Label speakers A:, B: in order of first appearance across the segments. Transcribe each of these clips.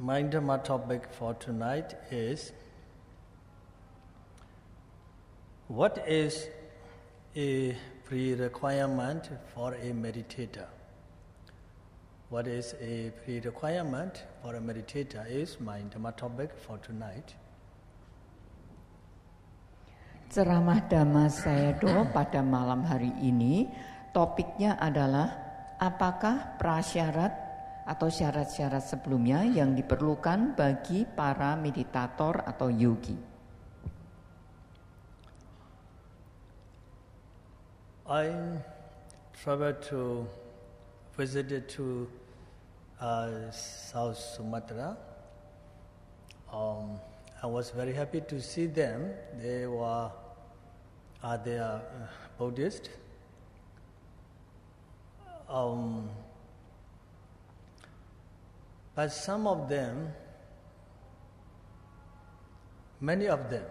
A: My Dhamma topic for tonight is what is a pre-requirement for a meditator? What is a pre-requirement for a meditator is my Dhamma topic for tonight.
B: Ceramah Dhamma Sayadaw pada malam hari ini topiknya adalah apakah prasyarat atau syarat-syarat sebelumnya yang diperlukan bagi para meditator atau yogi.
A: I traveled to visited to South Sumatra. I was very happy to see them. They are Buddhist. But some of them, many of them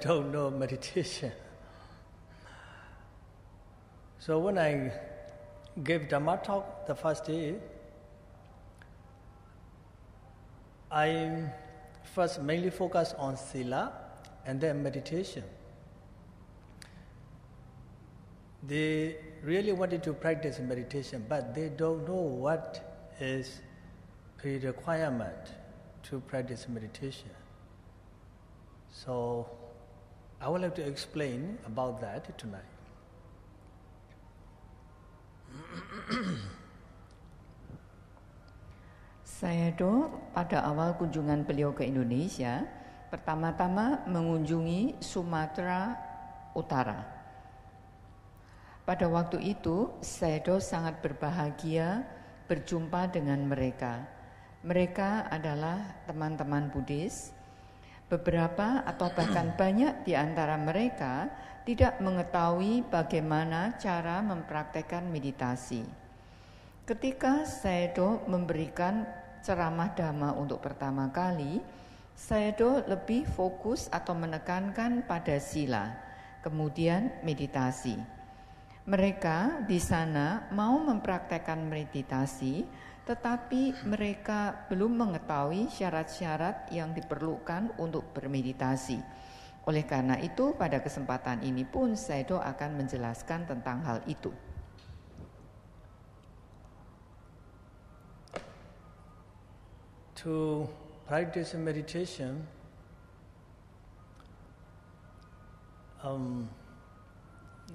A: don't know meditation. So when I gave Dhamma talk the first day, I first mainly focused on sila and then meditation. They really wanted to practice meditation, but they don't know what is pre-requirement to practice meditation. So I would like to explain about that tonight.
B: Sayadaw pada awal kunjungan beliau ke Indonesia, pertama-tama mengunjungi Sumatera Utara. Pada waktu itu, Sayadaw sangat berbahagia berjumpa dengan mereka. Mereka adalah teman-teman Buddhis. Beberapa atau bahkan banyak di antara mereka tidak mengetahui bagaimana cara mempraktekkan meditasi. Ketika Sayadaw memberikan ceramah Dhamma untuk pertama kali, Sayadaw lebih fokus atau menekankan pada sila, kemudian meditasi. Mereka di sana mau mempraktekkan meditasi, tetapi mereka belum mengetahui syarat-syarat yang diperlukan untuk bermeditasi. Oleh karena itu, pada kesempatan ini pun Sayadaw akan menjelaskan tentang hal itu.
A: To practice meditation,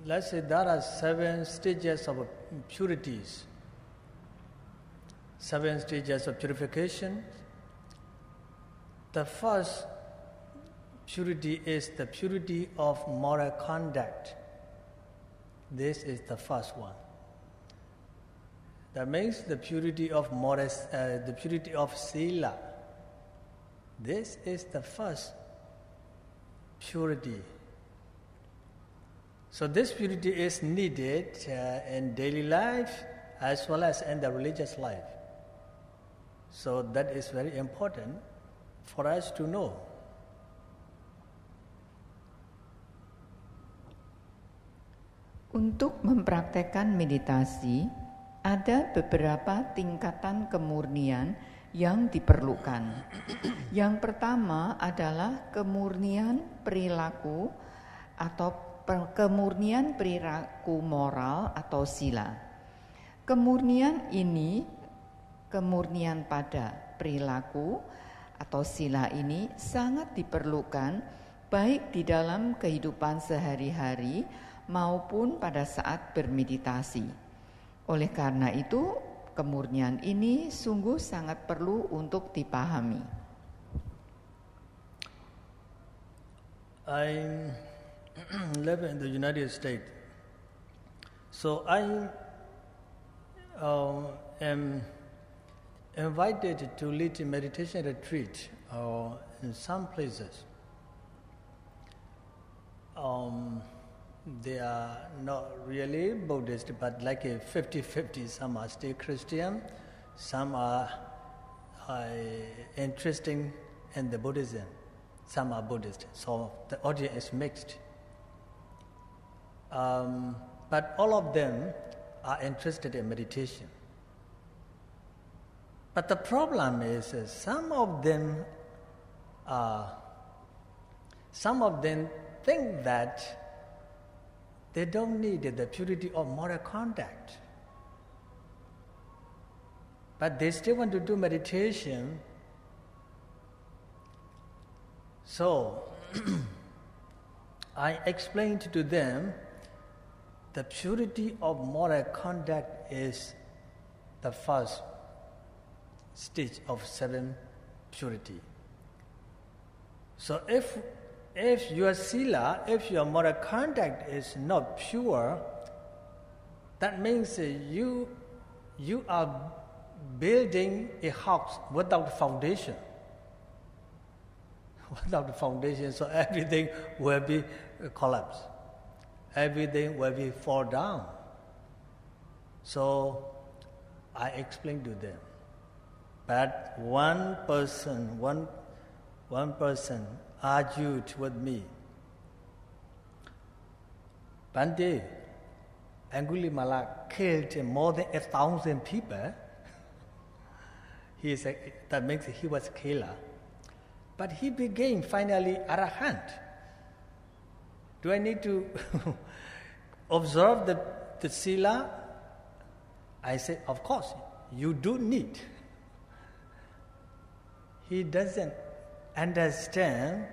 A: let's say there are 7 stages of purities, 7 stages of purification. The first purity is the purity of moral conduct. This is the first one. That means the purity of the purity of sila. This is the first purity. So this purity is needed in daily life as well as in the religious life. So that is very important for us to know.
B: Untuk mempraktekkan meditasi, ada beberapa tingkatan kemurnian yang diperlukan. Yang pertama adalah kemurnian perilaku atau kemurnian perilaku moral atau sila. Kemurnian ini, kemurnian pada perilaku atau sila ini sangat diperlukan baik di dalam kehidupan sehari-hari maupun pada saat bermeditasi. Oleh karena itu, kemurnian ini sungguh sangat perlu untuk dipahami.
A: I live in the United States, so I am invited to lead a meditation retreat in some places. They are not really Buddhist, but like a 50-50. Some are still Christian, some are interested in the Buddhism, some are Buddhist. So the audience is mixed. But all of them are interested in meditation. But the problem is some of them think that they don't need the purity of moral conduct. But they still want to do meditation. So, I explained to them the purity of moral conduct is the first stage of 7 purity. So if your sila, if your moral conduct is not pure, that means you are building a house without foundation. Without the foundation, so everything will be collapsed. Everything will be fall down. So I explained to them. But one person argued with me. Bhante, Angulimala killed more than 1,000 people. That means he was a killer. But he became finally arahant. Do I need to observe the sila? I said, of course, you do need. He doesn't understand,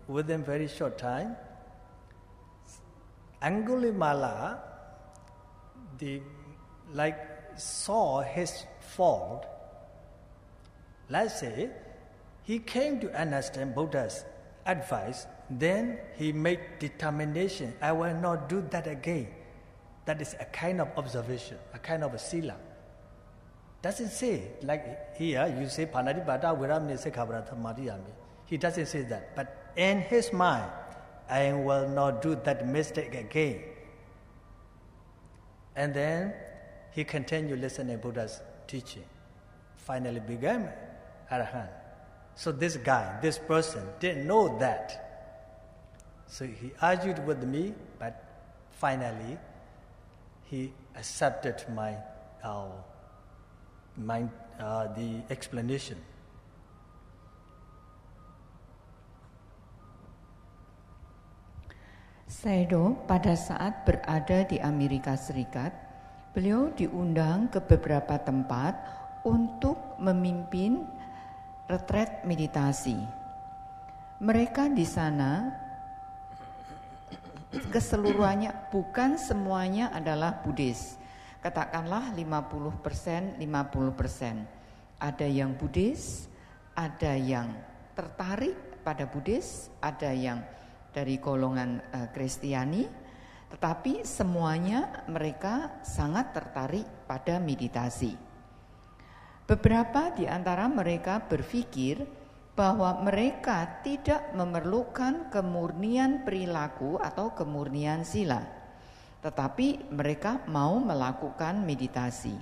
A: within very short time, Angulimala, saw his fault. Let's say he came to understand Buddha's advice, then he made determination, I will not do that again. That is a kind of observation, a kind of a sila. Doesn't say, like here, you say, Panadipata Viramne Sekhabrata Mariyami. He doesn't say that. But in his mind, I will not do that mistake again. And then he continued listening to Buddha's teaching. Finally became Arahant. So this person didn't know that. So he argued with me, but finally he accepted the explanation.
B: Sayadaw pada saat berada di Amerika Serikat, beliau diundang ke beberapa tempat untuk memimpin retret meditasi. Mereka di sana keseluruhannya, bukan semuanya adalah Buddhis. Katakanlah 50%, 50%. Ada yang Buddhis, ada yang tertarik pada Buddhis, ada yang dari golongan Kristiani, tetapi semuanya mereka sangat tertarik pada meditasi. Beberapa di antara mereka berpikir bahwa mereka tidak memerlukan kemurnian perilaku atau kemurnian sila, tetapi mereka mau melakukan meditasi.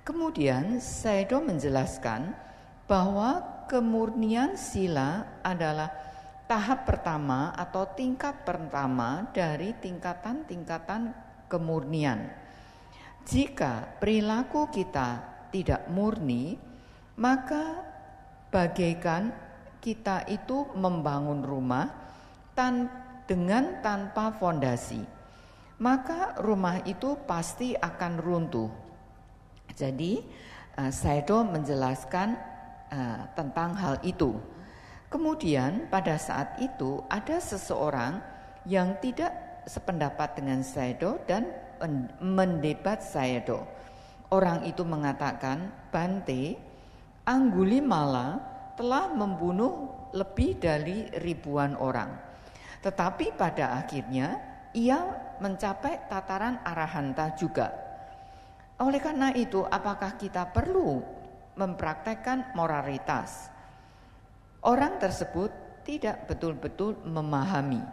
B: Kemudian Sayadaw menjelaskan bahwa kemurnian sila adalah tahap pertama atau tingkat pertama dari tingkatan-tingkatan kemurnian. Jika perilaku kita tidak murni, maka bagaikan kita itu membangun rumah dengan tanpa fondasi, maka rumah itu pasti akan runtuh. Jadi Sayadaw menjelaskan tentang hal itu. Kemudian pada saat itu ada seseorang yang tidak sependapat dengan Sayadaw dan mendebat Sayadaw. Orang itu mengatakan, Bhante, Angulimala telah membunuh lebih dari ribuan orang. Tetapi pada akhirnya ia mencapai tataran arahanta juga. Oleh karena itu, apakah kita perlu mempraktekkan moralitas? Orang tersebut tidak betul-betul memahami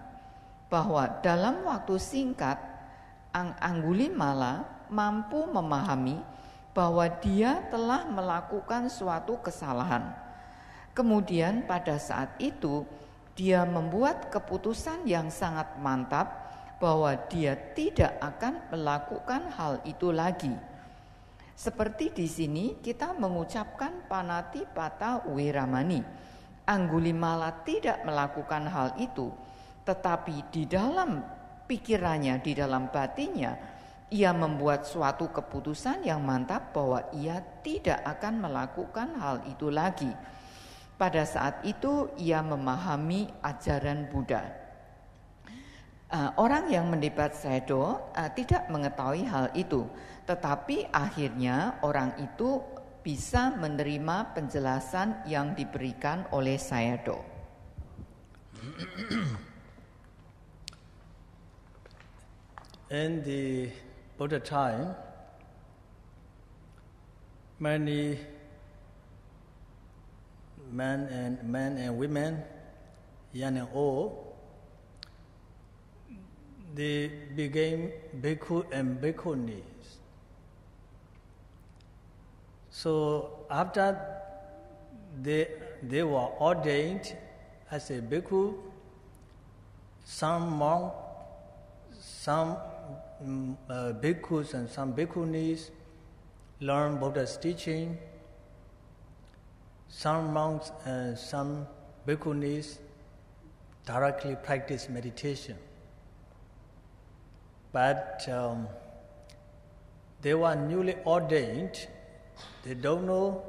B: bahwa dalam waktu singkat Angulimala mampu memahami bahwa dia telah melakukan suatu kesalahan. Kemudian pada saat itu dia membuat keputusan yang sangat mantap bahwa dia tidak akan melakukan hal itu lagi. Seperti di sini kita mengucapkan Panatipata Weramani. Anggulimala tidak melakukan hal itu, tetapi di dalam pikirannya, di dalam batinnya, ia membuat suatu keputusan yang mantap bahwa ia tidak akan melakukan hal itu lagi. Pada saat itu ia memahami ajaran Buddha. Orang yang mendebat Sayadaw tidak mengetahui hal itu, tetapi akhirnya orang itu bisa menerima penjelasan yang diberikan oleh Sayadaw.
A: In the Buddha time, many men and women, young and old, they became bhikkhu and bhikkhunis. So after they were ordained as a bhikkhu, some monks, some bhikkhus and some bhikkhunis learn Buddha's teaching. Some monks and some bhikkhunis directly practice meditation. But they were newly ordained. They don't know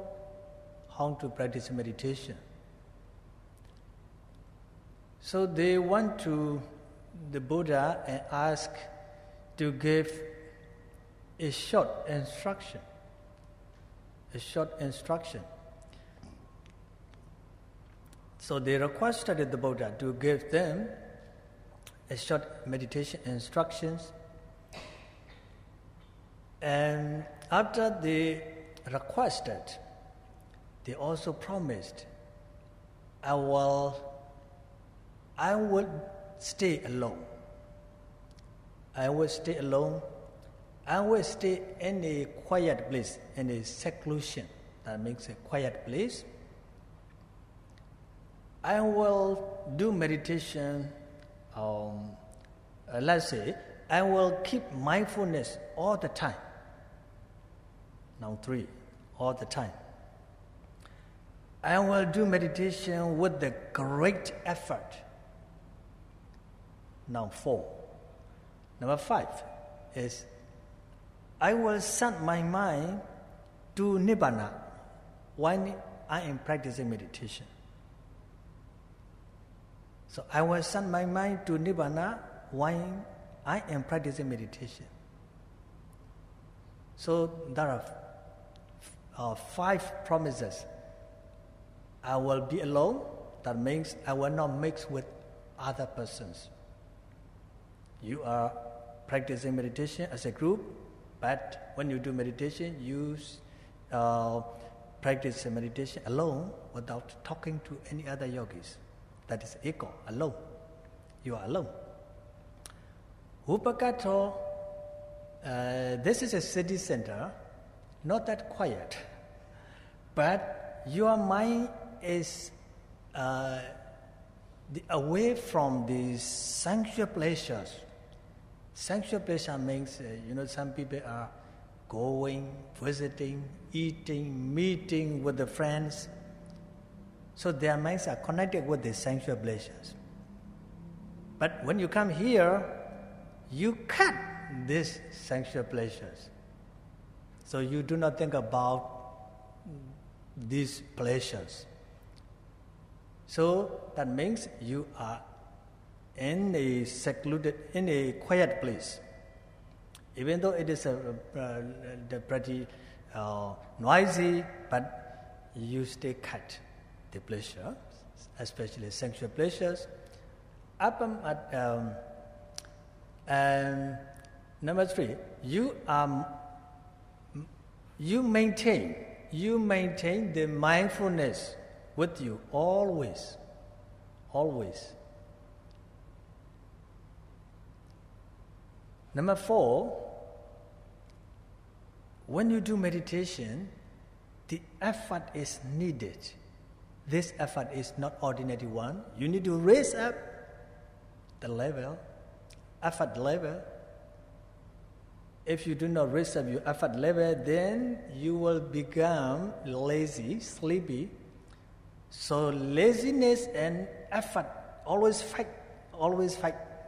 A: how to practice meditation. So they went to the Buddha and ask to give a short instruction. So they requested the Buddha to give them a short meditation instructions. And after they requested, they also promised, I will stay alone. I will stay alone. I will stay in a quiet place, in a seclusion. That makes a quiet place. I will do meditation. Let's say, I will keep mindfulness all the time. Now 3, all the time. I will do meditation with the great effort. Now 4. Number 5 is, I will set my mind to Nibbana when I am practicing meditation. So I will set my mind to Nibbana when I am practicing meditation. So there are 5 promises. I will be alone. That means I will not mix with other persons. You are practicing meditation as a group, but when you do meditation, you practice meditation alone without talking to any other yogis. That is ego, alone. You are alone. Upakato, this is a city center, not that quiet, but your mind is away from the sanctuary pleasures. Sanctuary pleasure means, some people are going, visiting, eating, meeting with the friends. So their minds are connected with the sanctuary pleasures. But when you come here, you cut these sanctuary pleasures. So you do not think about these pleasures. So that means you are in a secluded, in a quiet place. Even though it is pretty noisy, but you stay cut the pleasure, especially sanctuary pleasures. Number 3, you maintain the mindfulness with you always. Number 4, when you do meditation, the effort is needed. This effort is not ordinary one. You need to raise up the level, effort level. If you do not raise up your effort level, then you will become lazy, sleepy. So laziness and effort always fight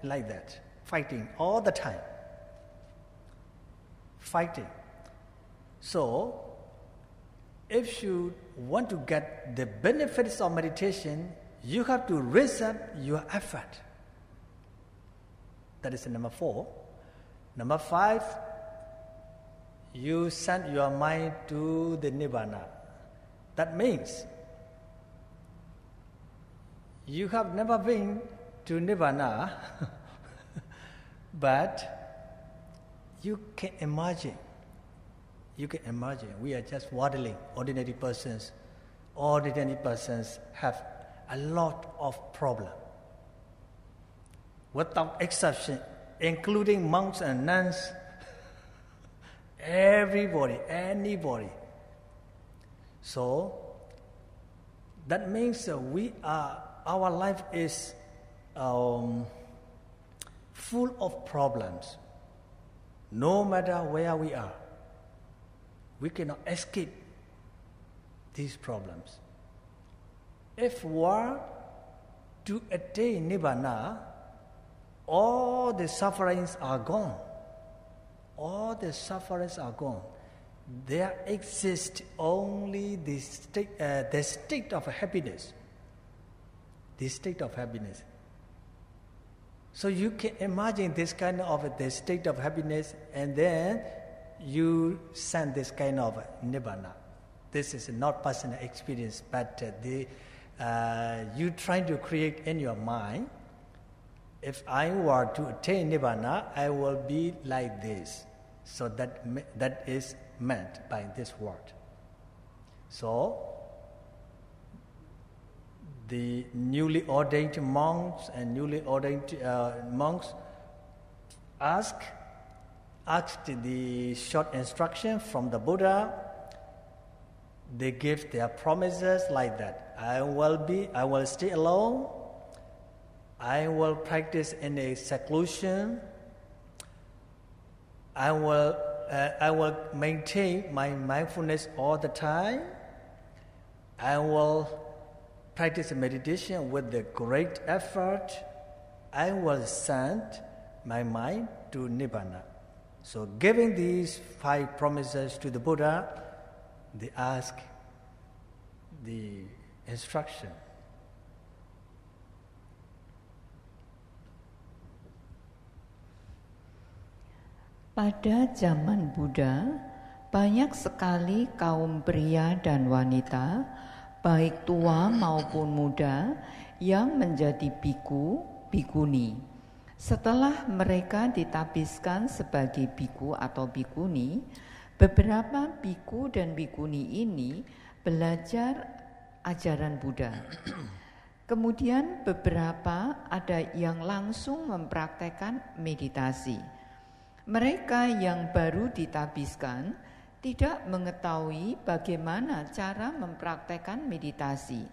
A: like that, fighting all the time. Fighting. So, if you want to get the benefits of meditation, you have to raise up your effort. That is number 4. Number 5, you send your mind to the Nibbana. That means you have never been to Nibbana, but you can imagine. We are just waddling, ordinary persons. Ordinary persons have a lot of problems. Without exception, including monks and nuns, everybody, anybody. So, that means our life is full of problems. No matter where we are, we cannot escape these problems. If we are to attain Nibbana, all the sufferings are gone. All the sufferings are gone. There exists only the state of happiness. The state of happiness. So you can imagine this kind of the state of happiness, and then you send this kind of Nibbana. This is not personal experience, but you try to create in your mind. If I were to attain Nibbana, I will be like this. So that is meant by this word. So, the newly ordained monks and newly ordained monks asked the short instruction from the Buddha. They give their promises like that. I will stay alone. I will practice in a seclusion. I will maintain my mindfulness all the time. I will practice meditation with the great effort. I will send my mind to Nibbana. So giving these 5 promises to the Buddha, they ask the instruction.
B: Pada zaman Buddha, banyak sekali kaum pria dan wanita, baik tua maupun muda, yang menjadi biku, bikuni. Setelah mereka ditabiskan sebagai biku atau bikuni, beberapa biku dan bikuni ini belajar ajaran Buddha. Kemudian beberapa ada yang langsung mempraktekkan meditasi. Mereka yang baru ditabiskan tidak mengetahui bagaimana cara mempraktekkan meditasi.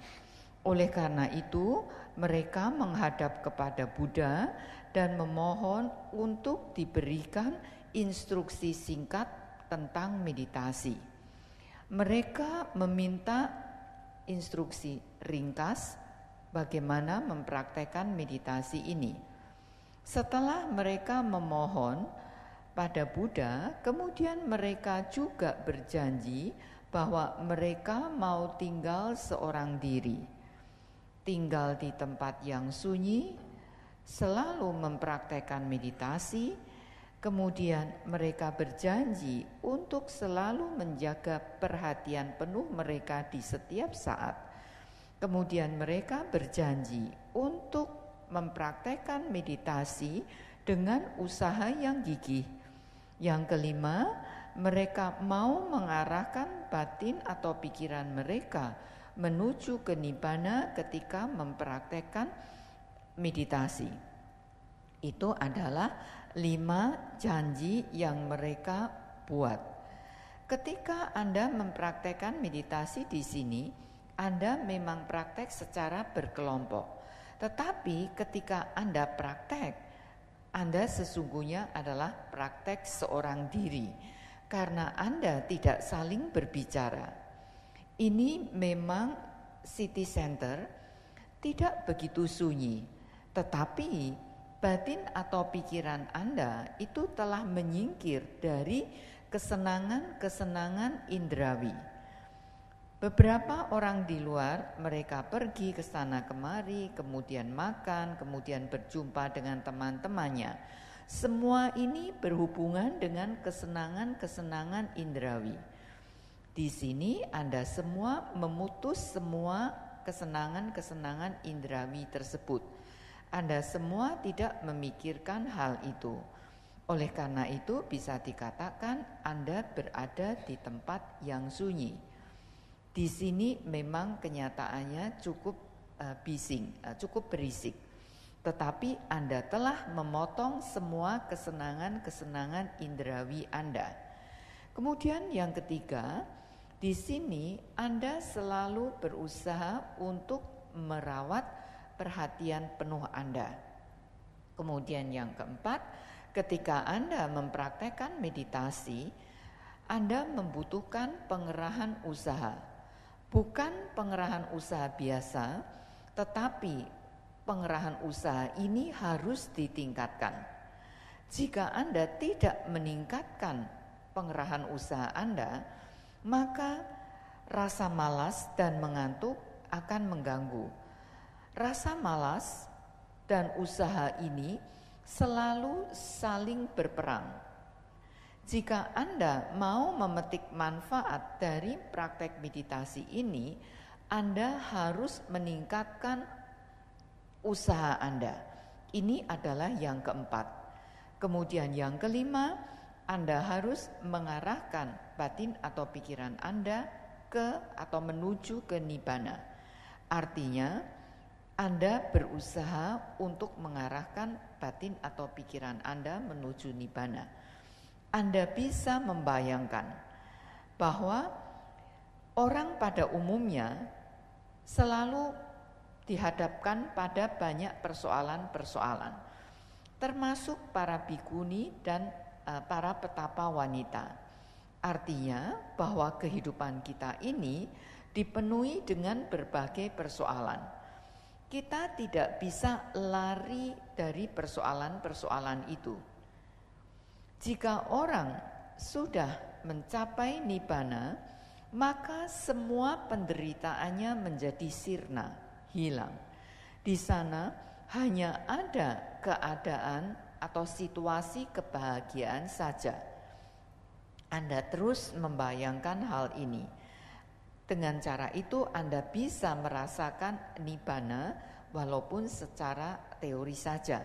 B: Oleh karena itu, mereka menghadap kepada Buddha dan memohon untuk diberikan instruksi singkat tentang meditasi. Mereka meminta instruksi ringkas bagaimana mempraktekkan meditasi ini. Setelah mereka memohon pada Buddha, kemudian mereka juga berjanji bahwa mereka mau tinggal seorang diri, tinggal di tempat yang sunyi, selalu mempraktekkan meditasi. Kemudian mereka berjanji untuk selalu menjaga perhatian penuh mereka di setiap saat. Kemudian mereka berjanji untuk mempraktekkan meditasi dengan usaha yang gigih. Yang kelima, mereka mau mengarahkan batin atau pikiran mereka menuju ke Nibbana ketika mempraktekkan meditasi. Itu adalah 5 janji yang mereka buat. Ketika Anda mempraktekkan meditasi di sini, Anda memang praktek secara berkelompok. Tetapi ketika Anda praktek Anda sesungguhnya adalah praktek seorang diri karena Anda tidak saling berbicara. Ini memang city center, tidak begitu sunyi, tetapi batin atau pikiran Anda itu telah menyingkir dari kesenangan-kesenangan indrawi. Beberapa orang di luar, mereka pergi ke sana kemari, kemudian makan, kemudian berjumpa dengan teman-temannya. Semua ini berhubungan dengan kesenangan-kesenangan indrawi. Di sini Anda semua memutus semua kesenangan-kesenangan indrawi tersebut. Anda semua tidak memikirkan hal itu. Oleh karena itu bisa dikatakan Anda berada di tempat yang sunyi. Di sini memang kenyataannya cukup bising, cukup berisik. Tetapi Anda telah memotong semua kesenangan-kesenangan indrawi Anda. Kemudian yang ketiga, di sini Anda selalu berusaha untuk merawat perhatian penuh Anda. Kemudian yang keempat, ketika Anda mempraktekkan meditasi, Anda membutuhkan pengerahan usaha. Bukan pengerahan usaha biasa, tetapi pengerahan usaha ini harus ditingkatkan. Jika Anda tidak meningkatkan pengerahan usaha Anda, maka rasa malas dan mengantuk akan mengganggu. Rasa malas dan usaha ini selalu saling berperang. Jika Anda mau memetik manfaat dari praktek meditasi ini, Anda harus meningkatkan usaha Anda. Ini adalah yang keempat. Kemudian yang kelima, Anda harus mengarahkan batin atau pikiran Anda ke atau menuju ke nibbana. Artinya, Anda berusaha untuk mengarahkan batin atau pikiran Anda menuju nibbana. Anda bisa membayangkan bahwa orang pada umumnya selalu dihadapkan pada banyak persoalan-persoalan, termasuk para bikuni dan para petapa wanita. Artinya bahwa kehidupan kita ini dipenuhi dengan berbagai persoalan. Kita tidak bisa lari dari persoalan-persoalan itu. Jika orang sudah mencapai nibbana, maka semua penderitaannya menjadi sirna, hilang. Di sana hanya ada keadaan atau situasi kebahagiaan saja. Anda terus membayangkan hal ini. Dengan cara itu Anda bisa merasakan nibbana walaupun secara teori saja.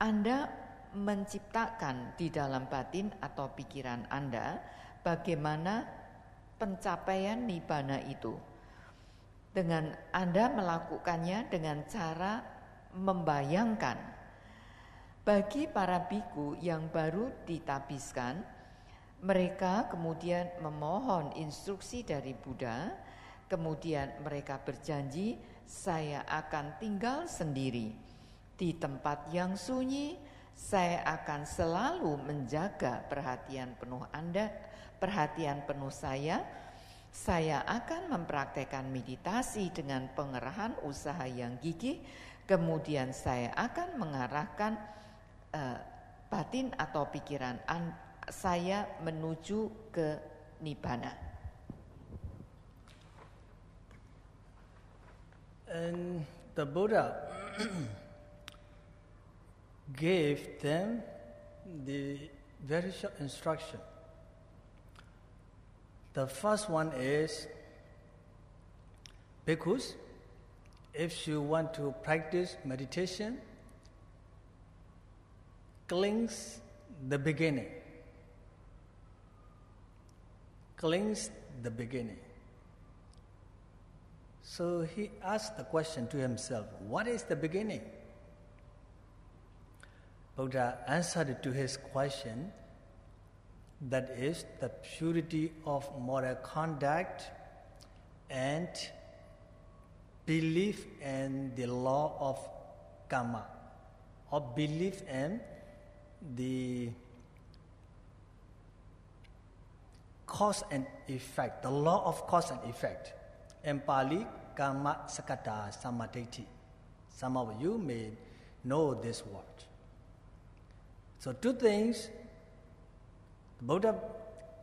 B: Anda menciptakan di dalam batin atau pikiran Anda bagaimana pencapaian nibbana itu. Dengan Anda melakukannya dengan cara membayangkan. Bagi para biku yang baru ditabiskan, mereka kemudian memohon instruksi dari Buddha, kemudian mereka berjanji, saya akan tinggal sendiri di tempat yang sunyi. Saya akan selalu menjaga perhatian penuh Anda, perhatian penuh saya. Saya akan mempraktekkan meditasi dengan pengerahan usaha yang gigih. Kemudian saya akan mengarahkan batin atau pikiran saya menuju ke nibbana.
A: And the Buddha gave them the very short instruction. The first one is, bhikkhus, if you want to practice meditation, cleanse the beginning. Cleanse the beginning. So he asked the question to himself, what is the beginning? Buddha answered to his question, that is the purity of moral conduct and belief in the law of karma or believe in the cause and effect, the law of cause and effect. In Pali, Kamma Sakata Samaditi. Some of you may know this word. So two things, Buddha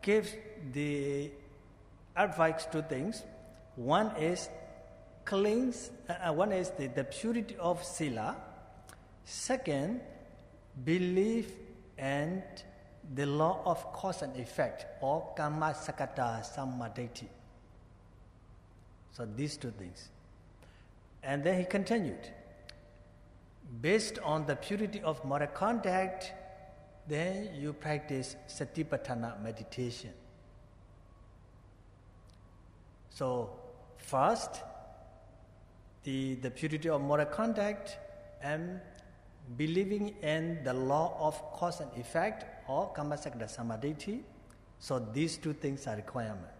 A: gives the advice, two things. One is the purity of sila. Second, belief and the law of cause and effect, or Kamma Sakata Samaditi. So these two things. And then he continued. Based on the purity of moral conduct, then you practice Satipatthana meditation. So first, the purity of moral conduct and believing in the law of cause and effect, or Kamma Sakata Samaditi. So these two things are requirement.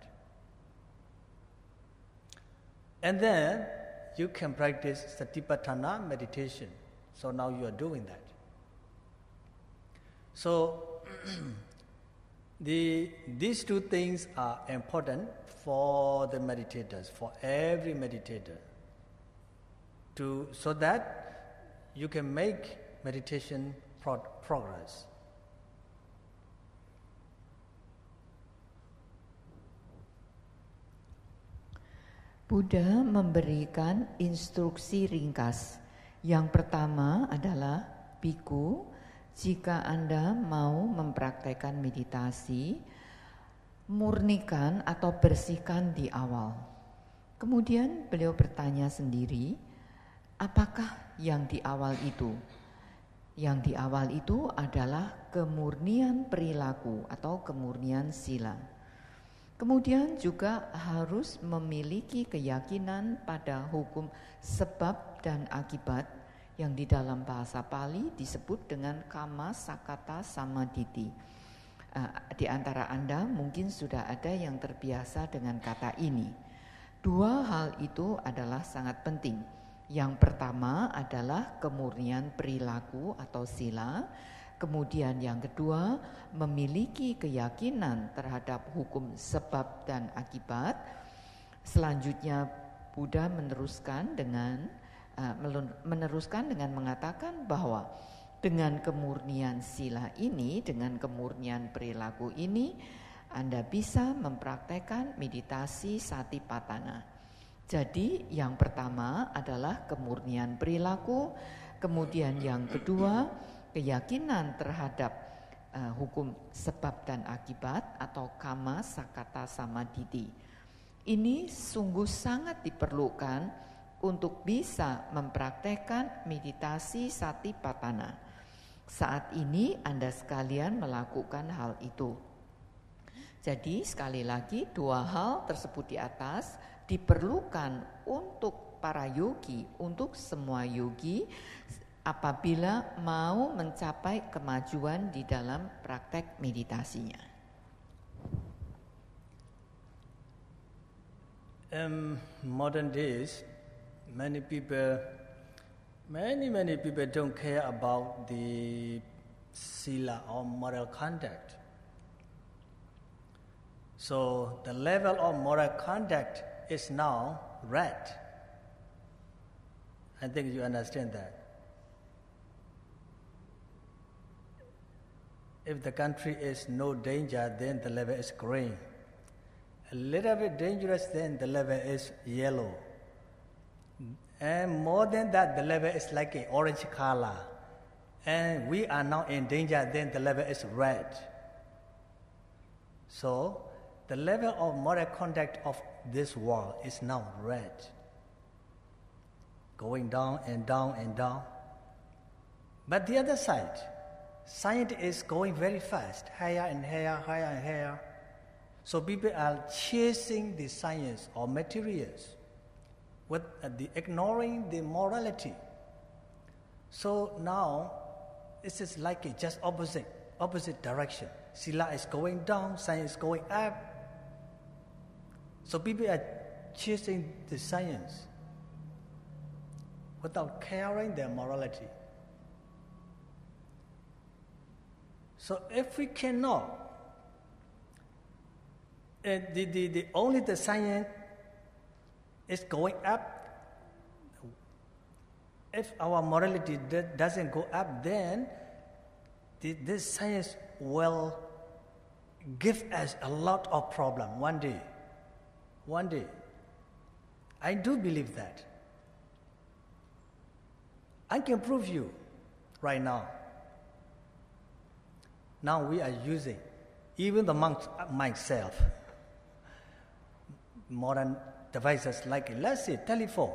A: And then you can practice Satipatthana meditation. So now you are doing that. So these two things are important for the meditators, for every meditator, so that you can make meditation progress.
B: Buddha memberikan instruksi ringkas. Yang pertama adalah, biku, jika Anda mau mempraktekkan meditasi, murnikan atau bersihkan di awal. Kemudian beliau bertanya sendiri, apakah yang di awal itu? Yang di awal itu adalah kemurnian perilaku atau kemurnian sila. Kemudian juga harus memiliki keyakinan pada hukum sebab dan akibat yang di dalam bahasa Pali disebut dengan Kamma Sakata Samaditi. Di antara Anda mungkin sudah ada yang terbiasa dengan kata ini. Dua hal itu adalah sangat penting. Yang pertama adalah kemurnian perilaku atau sila. Kemudian yang kedua, memiliki keyakinan terhadap hukum sebab dan akibat. Selanjutnya Buddha meneruskan dengan mengatakan bahwa dengan kemurnian sila ini, dengan kemurnian perilaku ini, Anda bisa mempraktekkan meditasi Satipatthana. Jadi yang pertama adalah kemurnian perilaku, kemudian yang kedua keyakinan terhadap hukum sebab dan akibat atau Kamma Sakata Samaditi. Ini sungguh sangat diperlukan untuk bisa mempraktekkan meditasi Satipatthana. Saat ini Anda sekalian melakukan hal itu. Jadi sekali lagi dua hal tersebut di atas diperlukan untuk para yogi, untuk semua yogi, apabila mau mencapai kemajuan di dalam praktek meditasinya.
A: Modern days, many people don't care about the sila or moral conduct. So the level of moral conduct is now red. I think you understand that. If the country is no danger, then the level is green. A little bit dangerous, then the level is yellow. And more than that, the level is like an orange color. And we are now in danger, then the level is red. So the level of moral conduct of this world is now red. Going down and down and down. But the other side, science is going very fast, higher and higher, higher and higher. So people are chasing the science or materials, with ignoring the morality. So now, this is like a just opposite direction. Sila is going down, science is going up. So people are chasing the science without caring their morality. So if we cannot, only the science is going up. If our morality doesn't go up, then this science will give us a lot of problem one day. One day. I do believe that. I can prove you right now. Now we are using, even the monks, myself, modern devices like, let's say, telephone.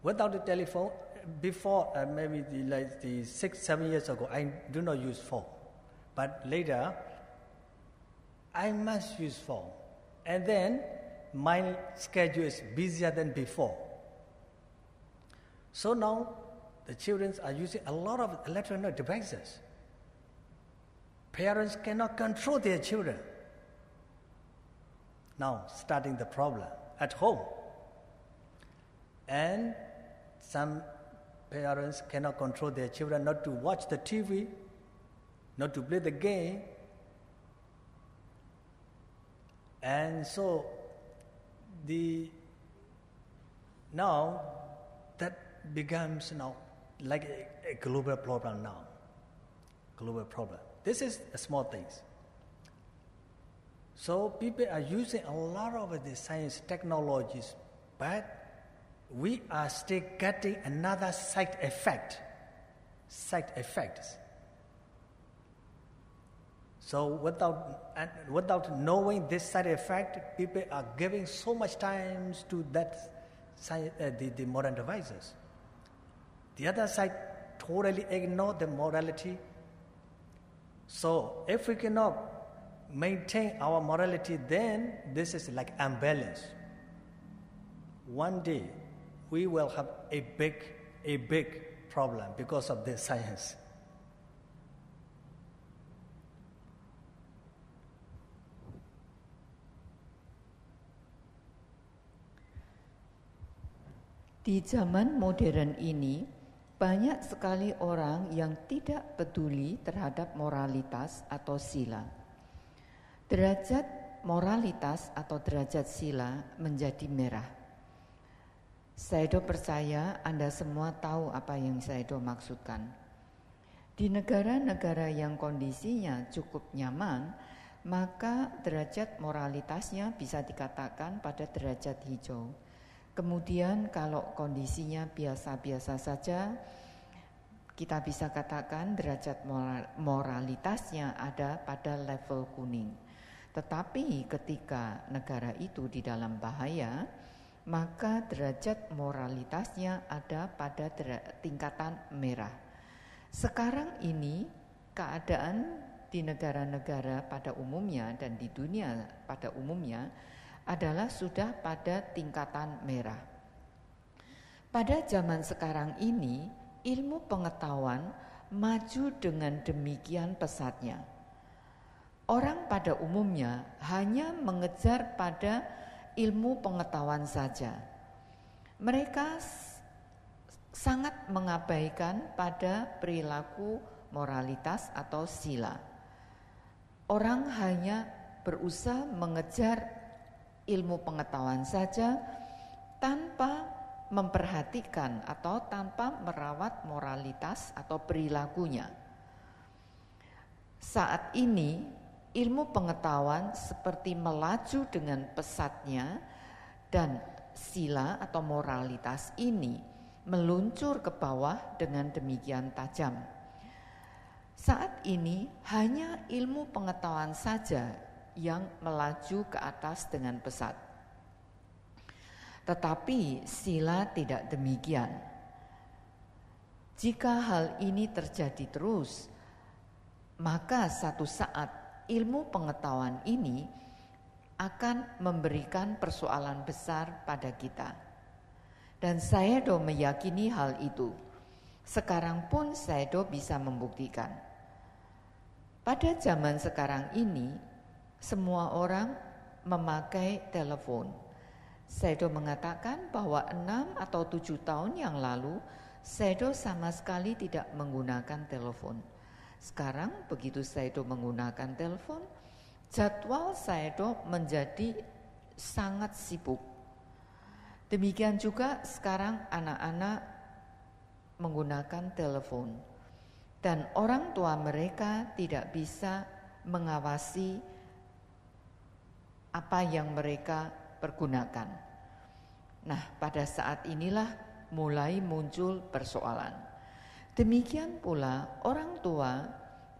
A: Without the telephone, before maybe 6-7 years ago, I do not use phone. But later, I must use phone. And then my schedule is busier than before. So now the children are using a lot of electronic devices. Parents cannot control their children. Now starting the problem at home. And some parents cannot control their children not to watch the TV, not to play the game. And so now that becomes now like a global problem now. Global problem. This is a small things. So people are using a lot of the science technologies, but we are still getting another side effects. So without knowing this side effect, people are giving so much time to that the modern devices. The other side totally ignore the morality. So if we cannot maintain our morality, then this is like imbalance. One day we will have a big problem because of this science.
B: Di zaman modern ini, banyak sekali orang yang tidak peduli terhadap moralitas atau sila. Derajat moralitas atau derajat sila menjadi merah. Sayadaw percaya Anda semua tahu apa yang Sayadaw maksudkan. Di negara-negara yang kondisinya cukup nyaman, maka derajat moralitasnya bisa dikatakan pada derajat hijau. Kemudian kalau kondisinya biasa-biasa saja, kita bisa katakan derajat moralitasnya ada pada level kuning. Tetapi ketika negara itu di dalam bahaya, maka derajat moralitasnya ada pada tingkatan merah. Sekarang ini keadaan di negara-negara pada umumnya dan di dunia pada umumnya adalah sudah pada tingkatan merah. Pada zaman sekarang ini, ilmu pengetahuan maju dengan demikian pesatnya. Orang pada umumnya hanya mengejar pada ilmu pengetahuan saja. Mereka sangat mengabaikan pada perilaku moralitas atau sila. Orang hanya berusaha mengejar ilmu pengetahuan saja tanpa memperhatikan atau tanpa merawat moralitas atau perilakunya. Saat ini ilmu pengetahuan seperti melaju dengan pesatnya dan sila atau moralitas ini meluncur ke bawah dengan demikian tajam. Saat ini hanya ilmu pengetahuan saja yang melaju ke atas dengan pesat. Tetapi sila tidak demikian. Jika hal ini terjadi terus, maka satu saat ilmu pengetahuan ini akan memberikan persoalan besar pada kita. Dan Sayadaw meyakini hal itu. Sekarang pun Sayadaw bisa membuktikan. Pada zaman sekarang ini, semua orang memakai telepon. Sayadaw mengatakan bahwa 6 atau 7 tahun yang lalu, Sayadaw sama sekali tidak menggunakan telepon. Sekarang begitu saya itu menggunakan telepon, jadwal saya itu menjadi sangat sibuk. Demikian juga sekarang anak-anak menggunakan telepon dan orang tua mereka tidak bisa mengawasi apa yang mereka pergunakan. Nah, pada saat inilah mulai muncul persoalan. Demikian pula orang tua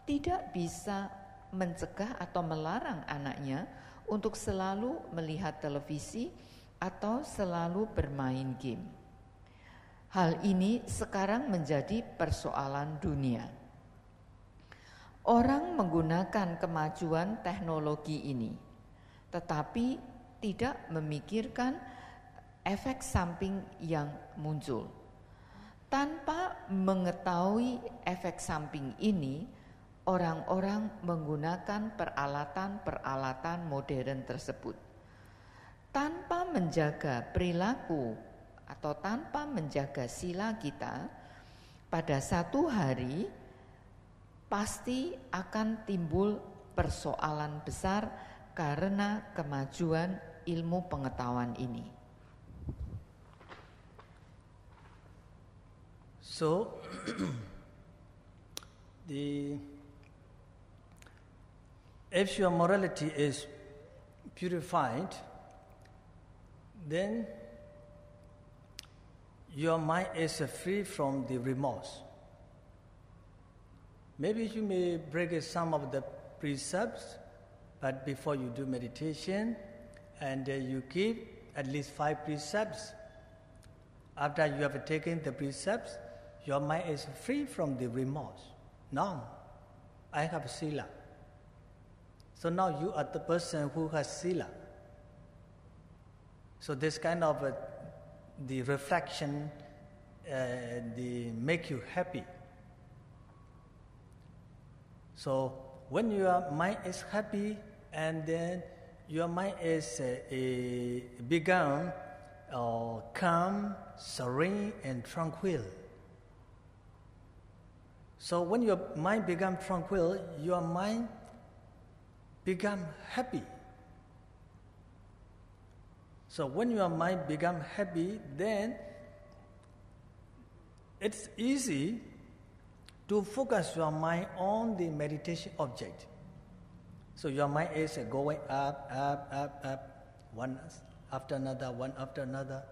B: tidak bisa mencegah atau melarang anaknya untuk selalu melihat televisi atau selalu bermain game. Hal ini sekarang menjadi persoalan dunia. Orang menggunakan kemajuan teknologi ini, tetapi tidak memikirkan efek samping yang muncul. Tanpa mengetahui efek samping ini, orang-orang menggunakan peralatan-peralatan modern tersebut. Tanpa menjaga perilaku atau tanpa menjaga sila kita, pada satu hari pasti akan timbul persoalan besar karena kemajuan ilmu pengetahuan ini.
A: So, if your morality is purified, then your mind is free from the remorse. Maybe you may break some of the precepts, but before you do meditation, and you keep at least 5 precepts. After you have taken the precepts, your mind is free from the remorse. Now, I have sila. So now you are the person who has sila. So this kind of the reflection, they make you happy. So when your mind is happy, and then your mind is become calm, serene, and tranquil. So when your mind becomes tranquil, your mind become happy. So when your mind become happy, then it's easy to focus your mind on the meditation object. So your mind is going up, one after another, one after another.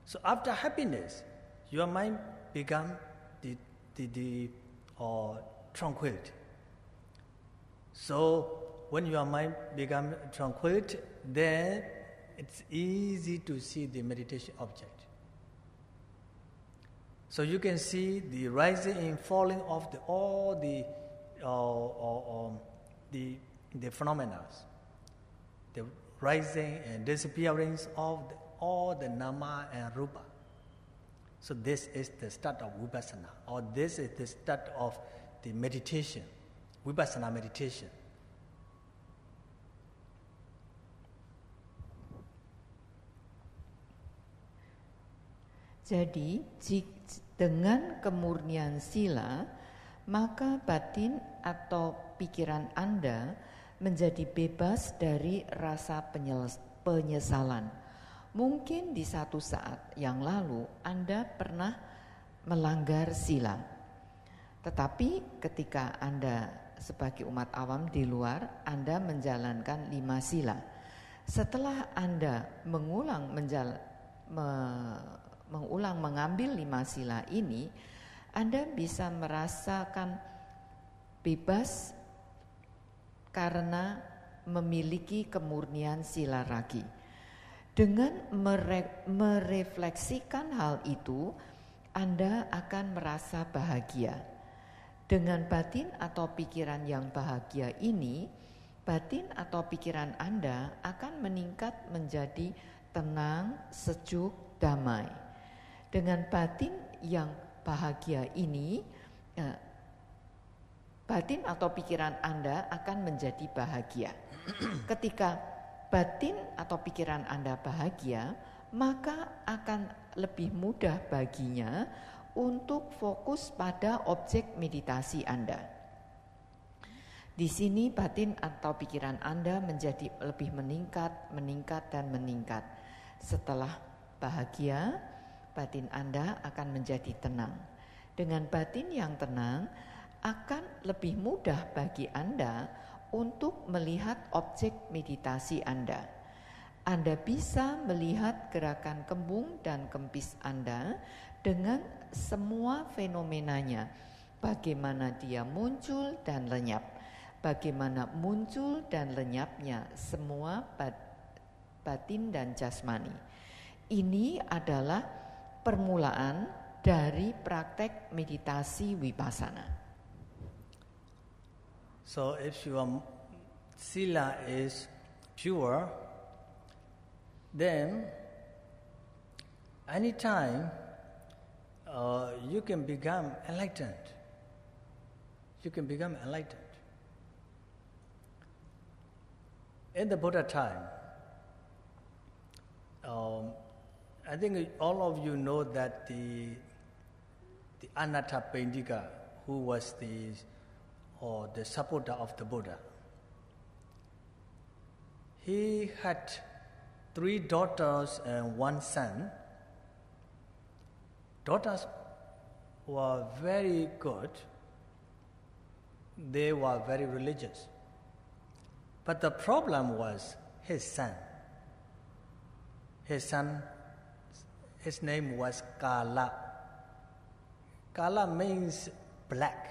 A: So after happiness, your mind become the tranquility. So when your mind become tranquil, then it's easy to see the meditation object. So you can see the rising and falling of all the phenomena, the rising and disappearing of all the nama and rupa. So this is the start of vipassana, or this is the start of the meditation, vipassana meditation.
B: Jadi dengan kemurnian sila, maka batin atau pikiran Anda menjadi bebas dari rasa penyesalan. Mungkin di satu saat yang lalu Anda pernah melanggar sila. Tetapi ketika Anda sebagai umat awam di luar, Anda menjalankan 5 sila. Setelah Anda mengulang mengambil 5 sila ini, Anda bisa merasakan bebas karena memiliki kemurnian sila ragi. Dengan merefleksikan hal itu, Anda akan merasa bahagia. Dengan batin atau pikiran yang bahagia ini, batin atau pikiran Anda akan meningkat menjadi tenang, sejuk, damai. Dengan batin yang bahagia ini, batin atau pikiran Anda akan menjadi bahagia. Ketika batin atau pikiran Anda bahagia, maka akan lebih mudah baginya untuk fokus pada objek meditasi Anda. Di sini batin atau pikiran Anda menjadi lebih meningkat, dan meningkat. Setelah bahagia, batin Anda akan menjadi tenang. Dengan batin yang tenang, akan lebih mudah bagi Anda untuk melihat objek meditasi Anda. Anda bisa melihat gerakan kembung dan kempis Anda dengan semua fenomenanya. Bagaimana dia muncul dan lenyap. Bagaimana muncul dan lenyapnya semua batin dan jasmani. Ini adalah permulaan dari praktek meditasi vipassana.
A: So if your sila is pure, then anytime you can become enlightened. You can become enlightened. In the Buddha time, I think all of you know that the Anathapindika, who was the supporter of the Buddha, he had 3 daughters and 1 son. Daughters were very good. They were very religious. But the problem was his son. His name was Kala. Kala means black.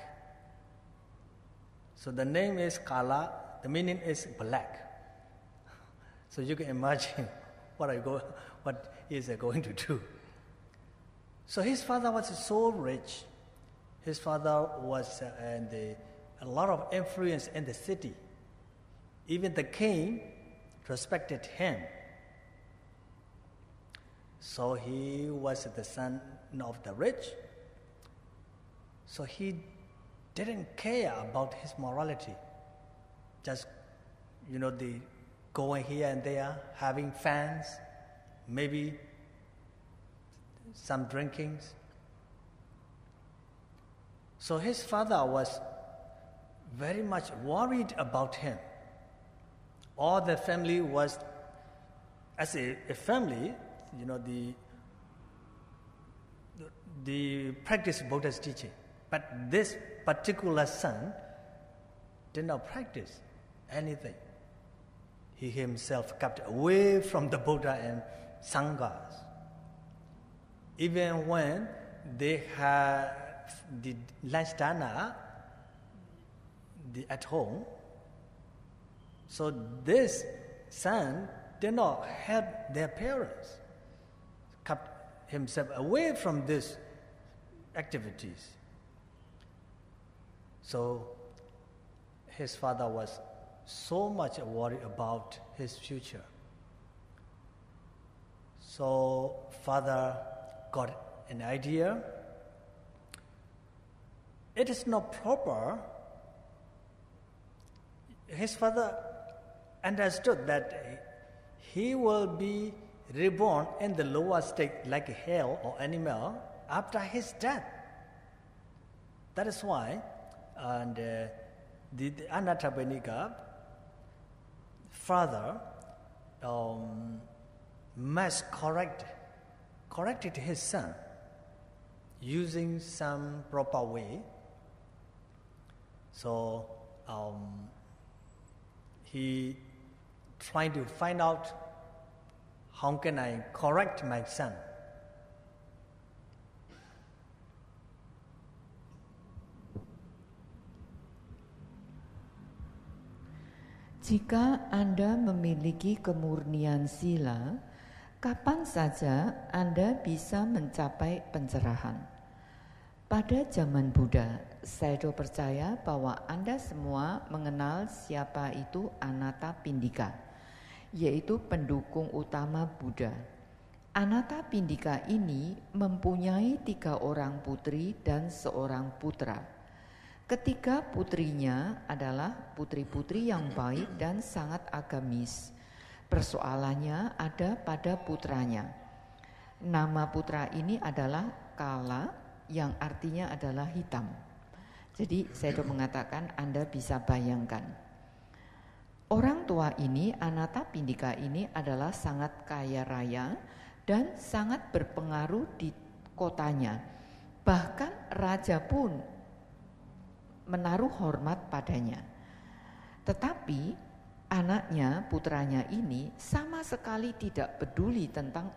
A: So the name is Kala, the meaning is black. So you can imagine what he is going to do. So his father was so rich. His father was a lot of influence in the city. Even the king respected him. So he was the son of the rich. So he didn't care about his morality. Just, the going here and there, having fans, maybe some drinkings. So his father was very much worried about him. All the family was, as a family, the practice Buddha's teaching. But this particular son did not practice anything. He himself kept away from the Buddha and Sanghas. Even when they had the lunch dana at home, so this son did not help their parents, kept himself away from these activities. So his father was so much worried about his future. So father got an idea. It is not proper. His father understood that he will be reborn in the lower state like a hell or animal after his death. That is why the Anathapindika father must corrected his son using some proper way. So he trying to find out how can I correct my son.
B: Jika Anda memiliki kemurnian sila, kapan saja Anda bisa mencapai pencerahan. Pada zaman Buddha, Sayadaw percaya bahwa Anda semua mengenal siapa itu Anathapindika, yaitu pendukung utama Buddha. Anathapindika ini mempunyai 3 orang putri dan 1 putra. Ketiga putrinya adalah putri-putri yang baik dan sangat agamis. Persoalannya ada pada putranya. Nama putra ini adalah Kala, yang artinya adalah hitam. Jadi Sayadaw mengatakan Anda bisa bayangkan. Orang tua ini, Anathapindika ini adalah sangat kaya raya dan sangat berpengaruh di kotanya. Bahkan raja pun menaruh hormat padanya. Tetapi anaknya, putranya ini sama sekali tidak peduli tentang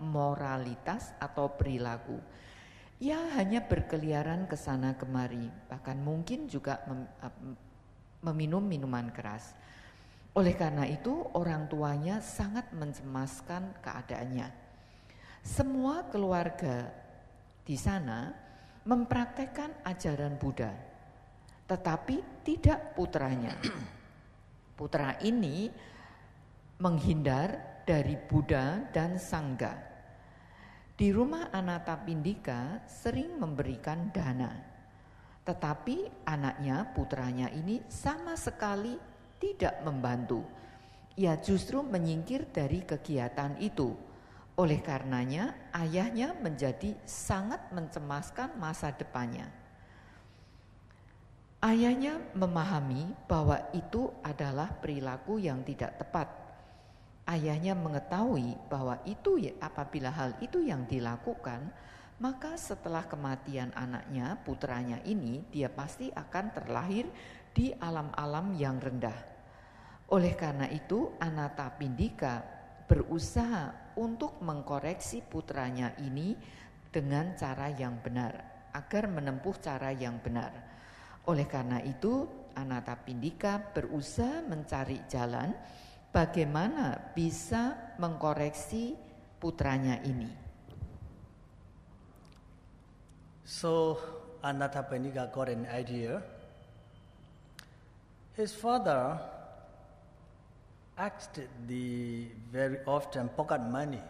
B: moralitas atau perilaku. Ia hanya berkeliaran ke sana kemari, bahkan mungkin juga meminum minuman keras. Oleh karena itu, orang tuanya sangat mencemaskan keadaannya. Semua keluarga di sana mempraktekkan ajaran Buddha, tetapi tidak putranya. Putra ini menghindar dari Buddha dan Sangga. Di rumah Anathapindika sering memberikan dana, tetapi anaknya, putranya ini sama sekali tidak membantu. Ia justru menyingkir dari kegiatan itu. Oleh karenanya, ayahnya menjadi sangat mencemaskan masa depannya. Ayahnya memahami bahwa itu adalah perilaku yang tidak tepat. Ayahnya mengetahui bahwa itu apabila hal itu yang dilakukan, maka setelah kematian anaknya, putranya ini, dia pasti akan terlahir di alam-alam yang rendah. Oleh karena itu, Anathapindika berusaha untuk mengkoreksi putranya ini dengan cara yang benar, agar menempuh cara yang benar. Oleh karena itu, Anathapindika berusaha mencari jalan bagaimana bisa mengkoreksi putranya ini.
A: So Anathapindika got an idea. His father asked the very often pocket money.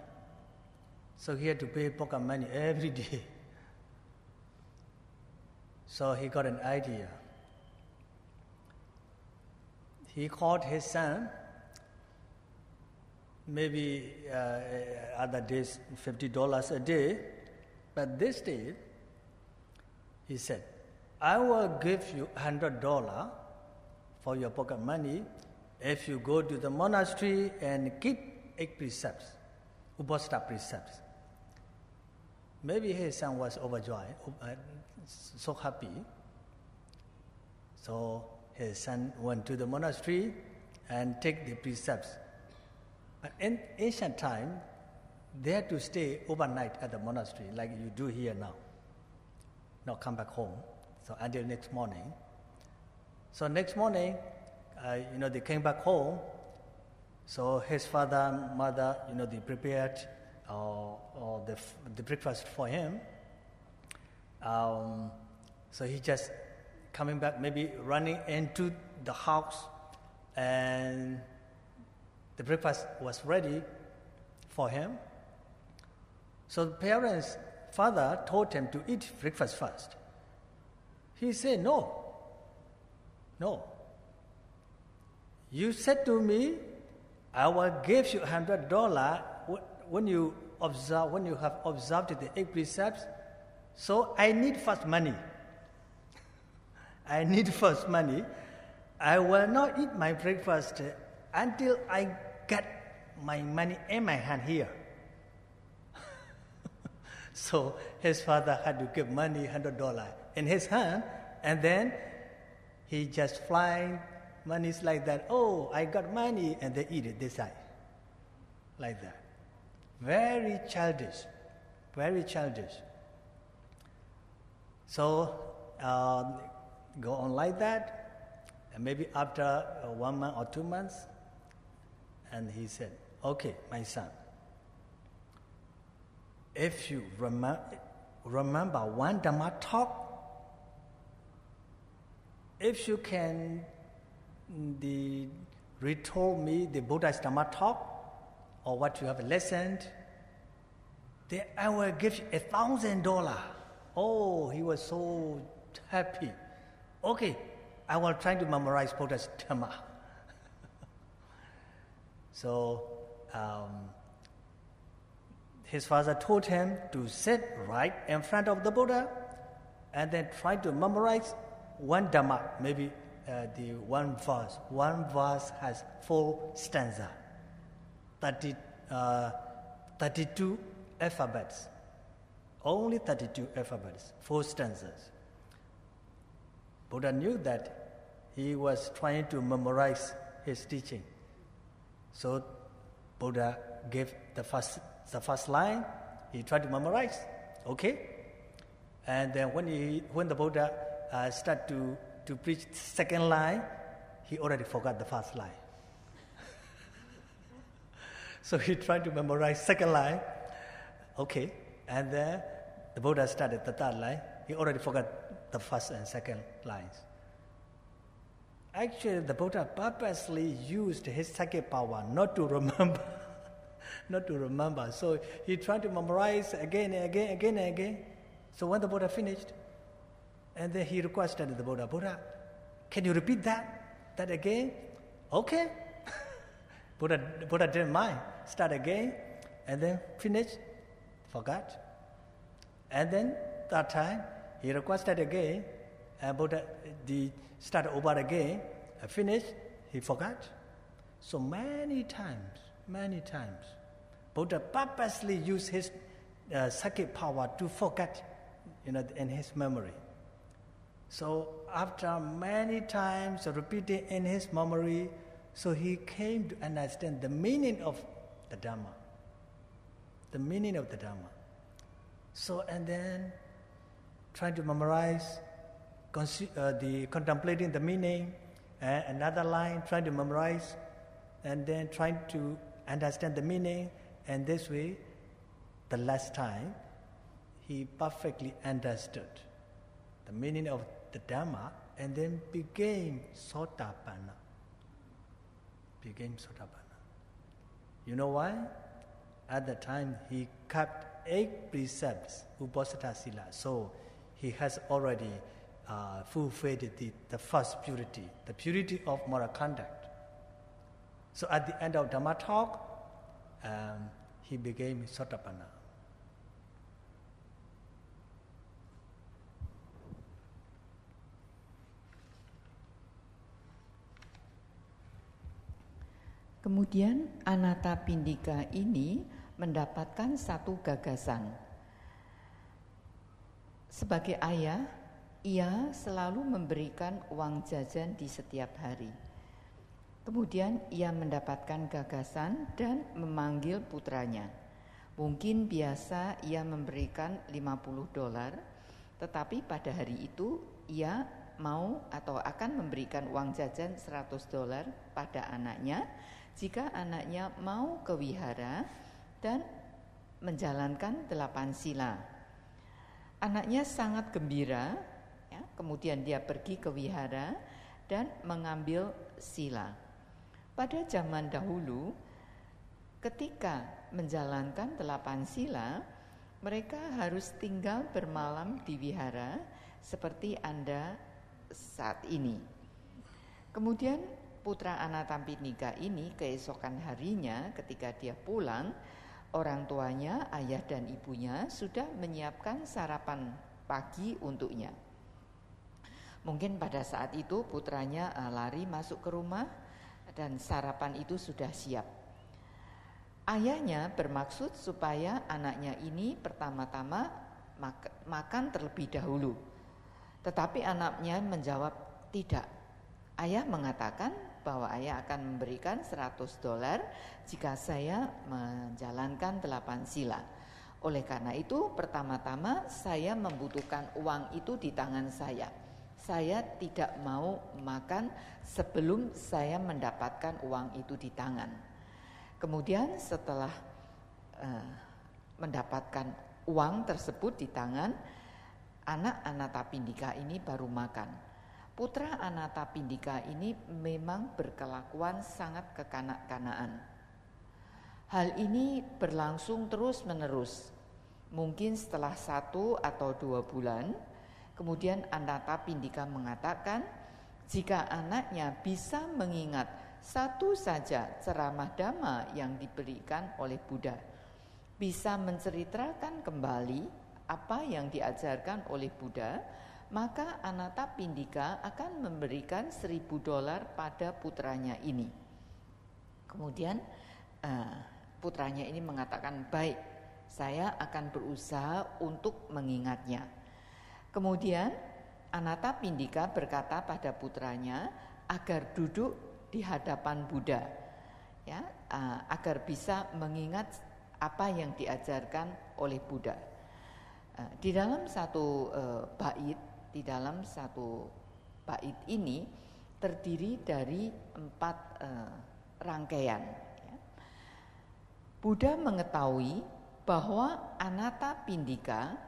A: So he had to pay pocket money every day. So he got an idea. He called his son. Maybe other days $50 a day, but this day he said, I will give you $100 for your pocket money if you go to the monastery and keep 8 precepts, Upasthana precepts. Maybe his son was overjoyed, so happy. So his son went to the monastery and take the precepts. But in ancient time, they had to stay overnight at the monastery, like you do here now. Not come back home. So until next morning. So next morning, they came back home. So his father, mother, they prepared the breakfast for him. So he just coming back, maybe running into the house, and the breakfast was ready for him. So the father told him to eat breakfast first. He said, no. You said to me, I will give you $100 when you have observed the 8 precepts. So I need first money. I will not eat my breakfast until I get my money in my hand here. So his father had to give money, $100 in his hand, and then he just flying monies like that. Oh, I got money, and they eat it this side, like that. Very childish. So go on like that, and maybe after 1 month or 2 months, and he said, okay, my son, if you remember one Dhamma talk, if you can retold me the Buddha's Dhamma talk, or what you have listened, then I will give you $1,000. Oh, he was so happy. Okay, I will try to memorize Buddha's Dhamma. So his father told him to sit right in front of the Buddha and then try to memorize one Dhamma, maybe the one verse. One verse has 4 stanzas, 32 alphabets. Only 32 alphabets, 4 stanzas. Buddha knew that he was trying to memorize his teaching. So Buddha gave the first line, he tried to memorize, okay? And then when the Buddha started to preach the second line, he already forgot the first line. So he tried to memorize second line, okay? And then the Buddha started the third line, he already forgot the first and second lines. Actually, the Buddha purposely used his psychic power not to remember. Not to remember. So he tried to memorize again and again. So when the Buddha finished, and then he requested the Buddha, Buddha, can you repeat that again? Okay. Buddha didn't mind. Start again, and then finish, forgot. And then that time, he requested again, and Buddha start over again, finish, he forgot. So many times, Buddha purposely used his psychic power to forget, in his memory. So after many times repeating in his memory, so he came to understand the meaning of the Dhamma. The meaning of the Dhamma. So, and then trying to memorize, contemplating the meaning, and another line, trying to memorize, and then trying to understand the meaning, and this way, the last time, he perfectly understood the meaning of the Dhamma, and then became Sotapanna. You know why? At the time, he kept 8 precepts, Uposatha Sila. So he has already fulfilled the first purity, the purity of moral conduct. So at the end of Dhamma talk, he became Sotapanna.
B: Kemudian Anathapindika ini mendapatkan satu gagasan. Sebagai ayah, ia selalu memberikan uang jajan di setiap hari. Kemudian ia mendapatkan gagasan dan memanggil putranya. Mungkin biasa ia memberikan $50, tetapi pada hari itu ia mau atau akan memberikan uang jajan $100 pada anaknya jika anaknya mau ke wihara dan menjalankan 8 sila. Anaknya sangat gembira, ya, kemudian dia pergi ke wihara dan mengambil sila. Pada zaman dahulu, ketika menjalankan 8 sila, mereka harus tinggal bermalam di wihara seperti Anda saat ini. Kemudian putra Anathapindika ini keesokan harinya ketika dia pulang, orang tuanya, ayah dan ibunya sudah menyiapkan sarapan pagi untuknya. Mungkin pada saat itu putranya lari masuk ke rumah dan sarapan itu sudah siap. Ayahnya bermaksud supaya anaknya ini pertama-tama makan terlebih dahulu. Tetapi anaknya menjawab tidak. Ayah mengatakan bahwa ayah akan memberikan $100 jika saya menjalankan 8 sila. Oleh karena itu, pertama-tama saya membutuhkan uang itu di tangan saya. Saya tidak mau makan sebelum saya mendapatkan uang itu di tangan. Kemudian setelah mendapatkan uang tersebut di tangan, anak Anathapindika ini baru makan. Putra Anathapindika ini memang berkelakuan sangat kekanak-kanaan. Hal ini berlangsung terus-menerus. Mungkin setelah 1 atau 2 bulan, kemudian Anathapindika mengatakan, jika anaknya bisa mengingat satu saja ceramah Dhamma yang diberikan oleh Buddha, bisa menceritakan kembali apa yang diajarkan oleh Buddha, maka Anathapindika akan memberikan $1.000 pada putranya ini. Kemudian putranya ini mengatakan, baik, saya akan berusaha untuk mengingatnya. Kemudian Anathapindika berkata pada putranya agar duduk di hadapan Buddha, ya, agar bisa mengingat apa yang diajarkan oleh Buddha. Di dalam satu bait ini terdiri dari 4 rangkaian. Ya. Buddha mengetahui bahwa Anathapindika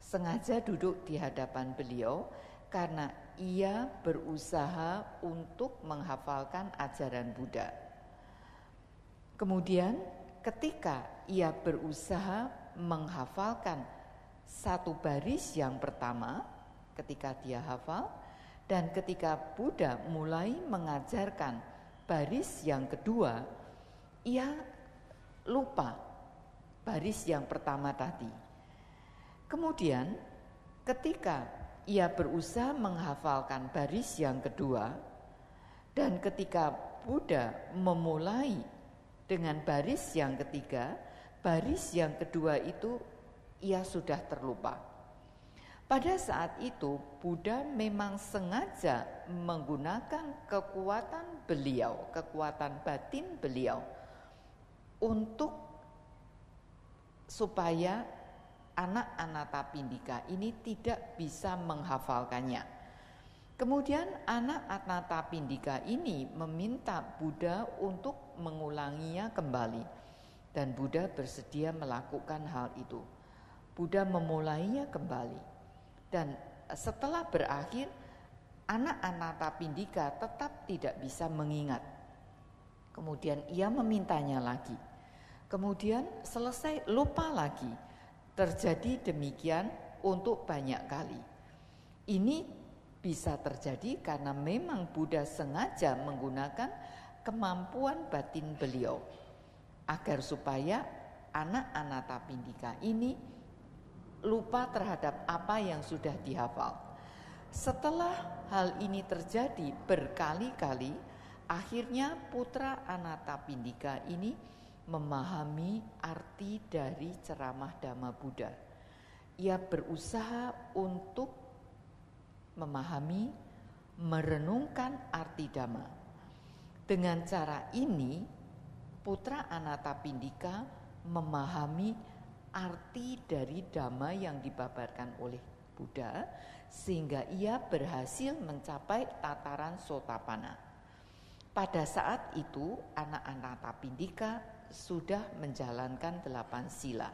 B: sengaja duduk di hadapan beliau karena ia berusaha untuk menghafalkan ajaran Buddha. Kemudian ketika ia berusaha menghafalkan satu baris yang pertama, ketika dia hafal, dan ketika Buddha mulai mengajarkan baris yang kedua, ia lupa baris yang pertama tadi. Kemudian ketika ia berusaha menghafalkan baris yang kedua, dan ketika Buddha memulai dengan baris yang ketiga, baris yang kedua itu ia sudah terlupa. Pada saat itu Buddha memang sengaja menggunakan kekuatan beliau, kekuatan batin beliau, untuk supaya anak Anathapindika ini tidak bisa menghafalkannya. Kemudian anak Anathapindika ini meminta Buddha untuk mengulanginya kembali, dan Buddha bersedia melakukan hal itu. Buddha memulainya kembali, dan setelah berakhir anak Anathapindika tetap tidak bisa mengingat. Kemudian ia memintanya lagi. Kemudian selesai, lupa lagi. Terjadi demikian untuk banyak kali. Ini bisa terjadi karena memang Buddha sengaja menggunakan kemampuan batin beliau agar supaya anak Anathapindika ini lupa terhadap apa yang sudah dihafal. Setelah hal ini terjadi berkali-kali, akhirnya putra Anathapindika ini memahami arti dari ceramah Dhamma Buddha. Ia berusaha untuk memahami, merenungkan arti Dhamma. Dengan cara ini, putra Anathapindika memahami arti dari Dhamma yang dibabarkan oleh Buddha, sehingga ia berhasil mencapai tataran Sotapanna. Pada saat itu anak Anathapindika sudah menjalankan 8 sila.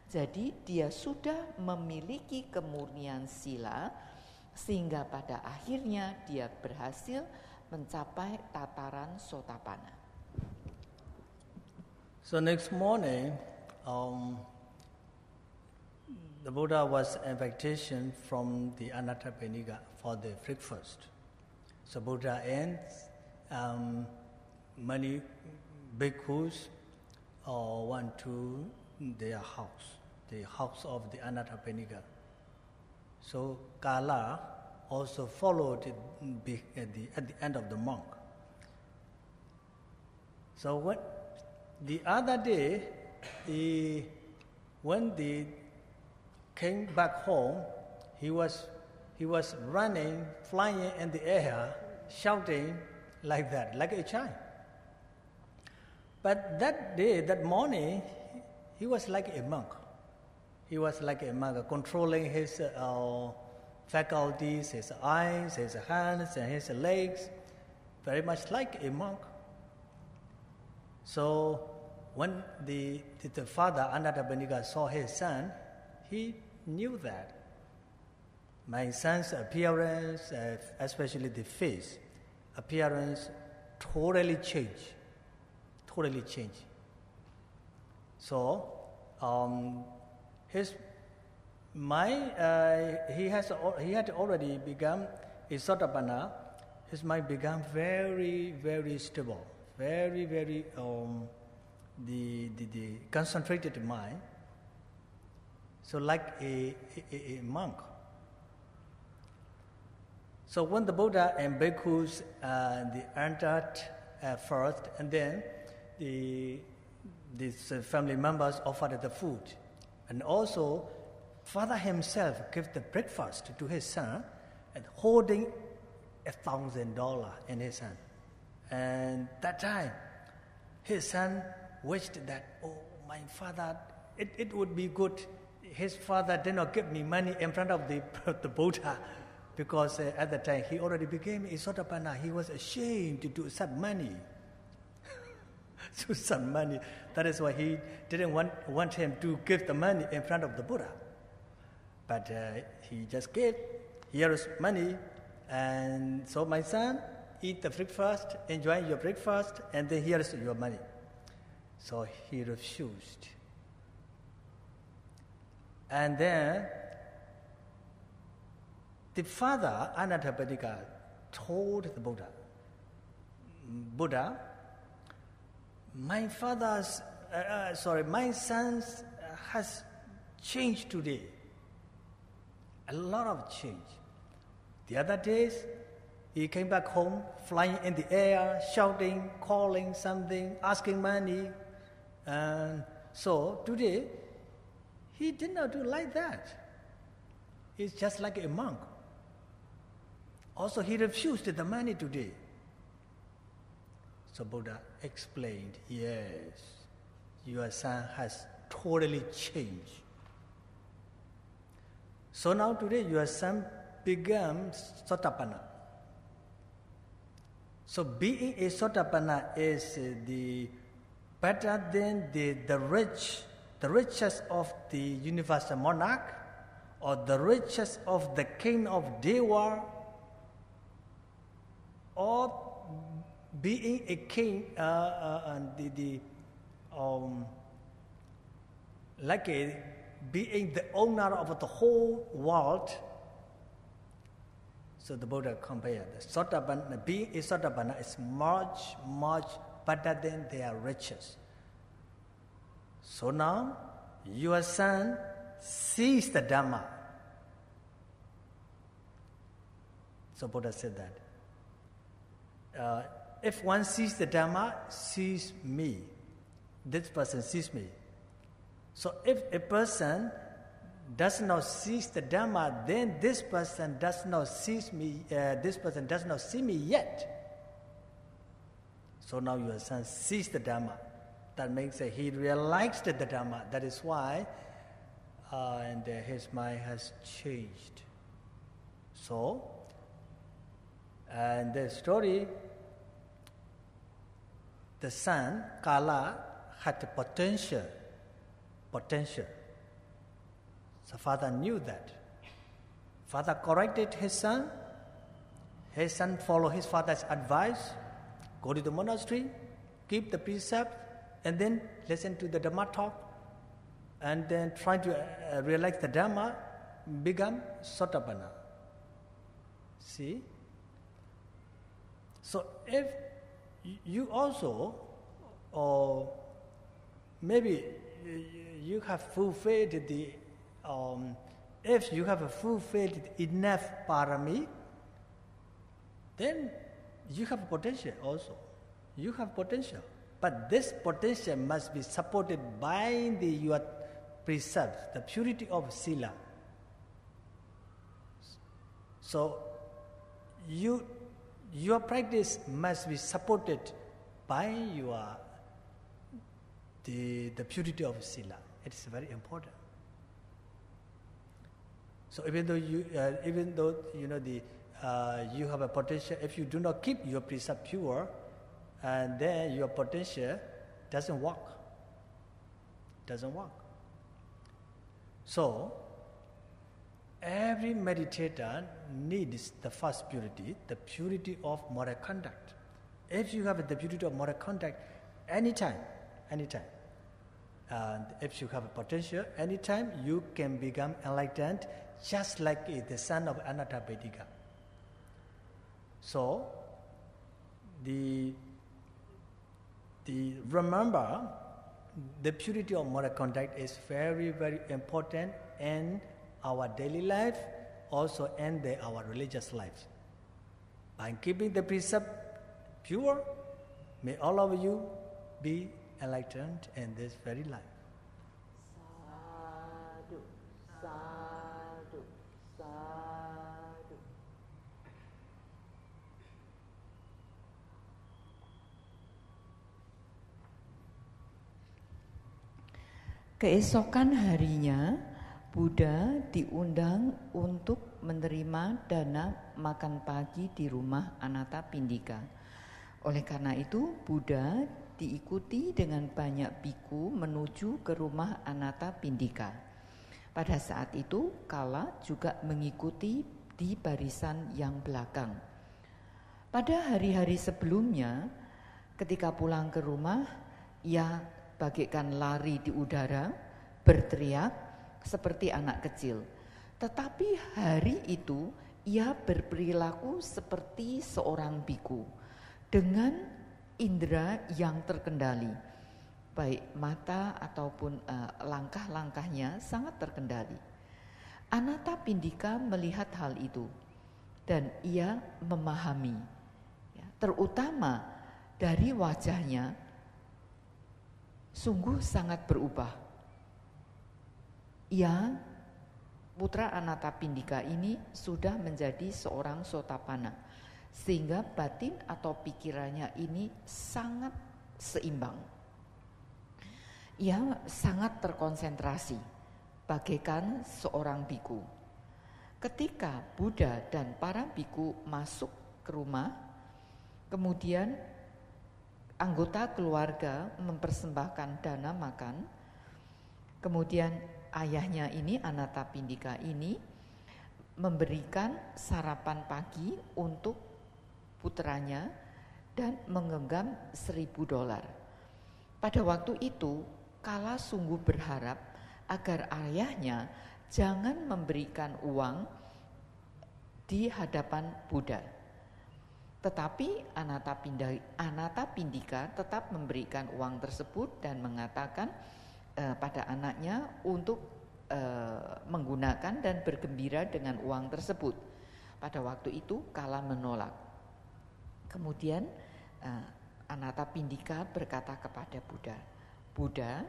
B: Jadi dia sudah memiliki kemurnian sila, sehingga pada akhirnya dia berhasil mencapai tataran Sotapanna.
A: So next morning, the Buddha was invitation from the Anathapindika for the breakfast. So Buddha and many bhikkhus went to their house, the house of the Anathapindika. So Kala also followed at the end of the monk. So the other day, when the came back home, he was running, flying in the air, shouting like that, like a child. But that day, that morning, he was like a monk. He was like a monk, controlling his faculties, his eyes, his hands, and his legs, very much like a monk. So when the father, Anathapindika, saw his son, he knew that my son's appearance, especially the face appearance, totally changed. So he had already become a Sotapanna. His mind became very, very stable, very, the concentrated mind. So like a monk. So when the Buddha and bhikkhus they entered first, and then these family members offered the food, and also Father himself gave the breakfast to his son, and holding $1,000 in his hand. And that time, his son wished that, oh, my father, it would be good. His father did not give me money in front of the Buddha, because at that time he already became a Sotapanna. He was ashamed to accept money. To accept money. That is why he didn't want him to give the money in front of the Buddha. But he just gave, here is money, and so my son, eat the breakfast, enjoy your breakfast, and then here is your money. So he refused. And then the father, Anathapindika, told the Buddha, Buddha, my son has changed today. A lot of change. The other days, he came back home, flying in the air, shouting, calling something, asking money. And so today, he did not do like that. He's just like a monk. Also, he refused the money today. So Buddha explained, yes, your son has totally changed. So now today your son becomes Sotapanna. So being a Sotapanna is better than the richest of the universal monarch, or the richest of the king of Dewa, or being a king, being the owner of the whole world. So the Buddha compared the Sotapanna, being a Sotapanna is much, much better than their riches. So now, your son sees the Dhamma. So Buddha said that. If one sees the Dhamma, sees me. This person sees me. So if a person does not see the Dhamma, then this person does not see me. This person does not see me yet. So now your son sees the Dhamma. That makes he realized the Dhamma. That is why, and his mind has changed. So, and the story, the son Kala had potential. So father knew that. Father corrected his son. His son followed his father's advice. Go to the monastery, keep the precept, and then listen to the Dhamma talk, and then try to realize the Dhamma, become Sotapanna. See? So if you also, or maybe you have fulfilled if you have fulfilled enough parami, then you have potential also. You have potential. But this potential must be supported by your precepts, the purity of sila. So your practice must be supported by the purity of sila. It is very important. So even though you have a potential, if you do not keep your precept pure, and then your potential doesn't work. So every meditator needs the first purity, the purity of moral conduct. If you have the purity of moral conduct, anytime, and if you have a potential, anytime you can become enlightened, just like the son of Anathapindika. So, remember, the purity of moral conduct is very, very important end our daily life, also end our religious life. By keeping the precept pure, may all of you be enlightened in this very life.
B: Sadhu, sadhu, sadhu. Keesokan harinya, Buddha diundang untuk menerima dana makan pagi di rumah Anathapindika. Oleh karena itu, Buddha diikuti dengan banyak biku menuju ke rumah Anathapindika. Pada saat itu, Kala juga mengikuti di barisan yang belakang. Pada hari-hari sebelumnya, ketika pulang ke rumah, ia bagaikan lari di udara, berteriak seperti anak kecil. Tetapi hari itu ia berperilaku seperti seorang biku dengan indera yang terkendali. Baik mata ataupun langkah-langkahnya sangat terkendali. Anathapindika melihat hal itu dan ia memahami, ya, terutama dari wajahnya sungguh sangat berubah. Ya, putra Anathapindika ini sudah menjadi seorang Sotapanna, sehingga batin atau pikirannya ini sangat seimbang. Ia sangat terkonsentrasi, bagaikan seorang biku. Ketika Buddha dan para biku masuk ke rumah, kemudian anggota keluarga mempersembahkan dana makan, kemudian ayahnya ini, Anathapindika ini, memberikan sarapan pagi untuk putranya dan menggenggam $1.000. Pada waktu itu, Kala sungguh berharap agar ayahnya jangan memberikan uang di hadapan Buddha. Tetapi Anathapindika tetap memberikan uang tersebut dan mengatakan pada anaknya untuk menggunakan dan bergembira dengan uang tersebut. Pada waktu itu Kala menolak. Kemudian Anathapindika berkata kepada Buddha, "Buddha,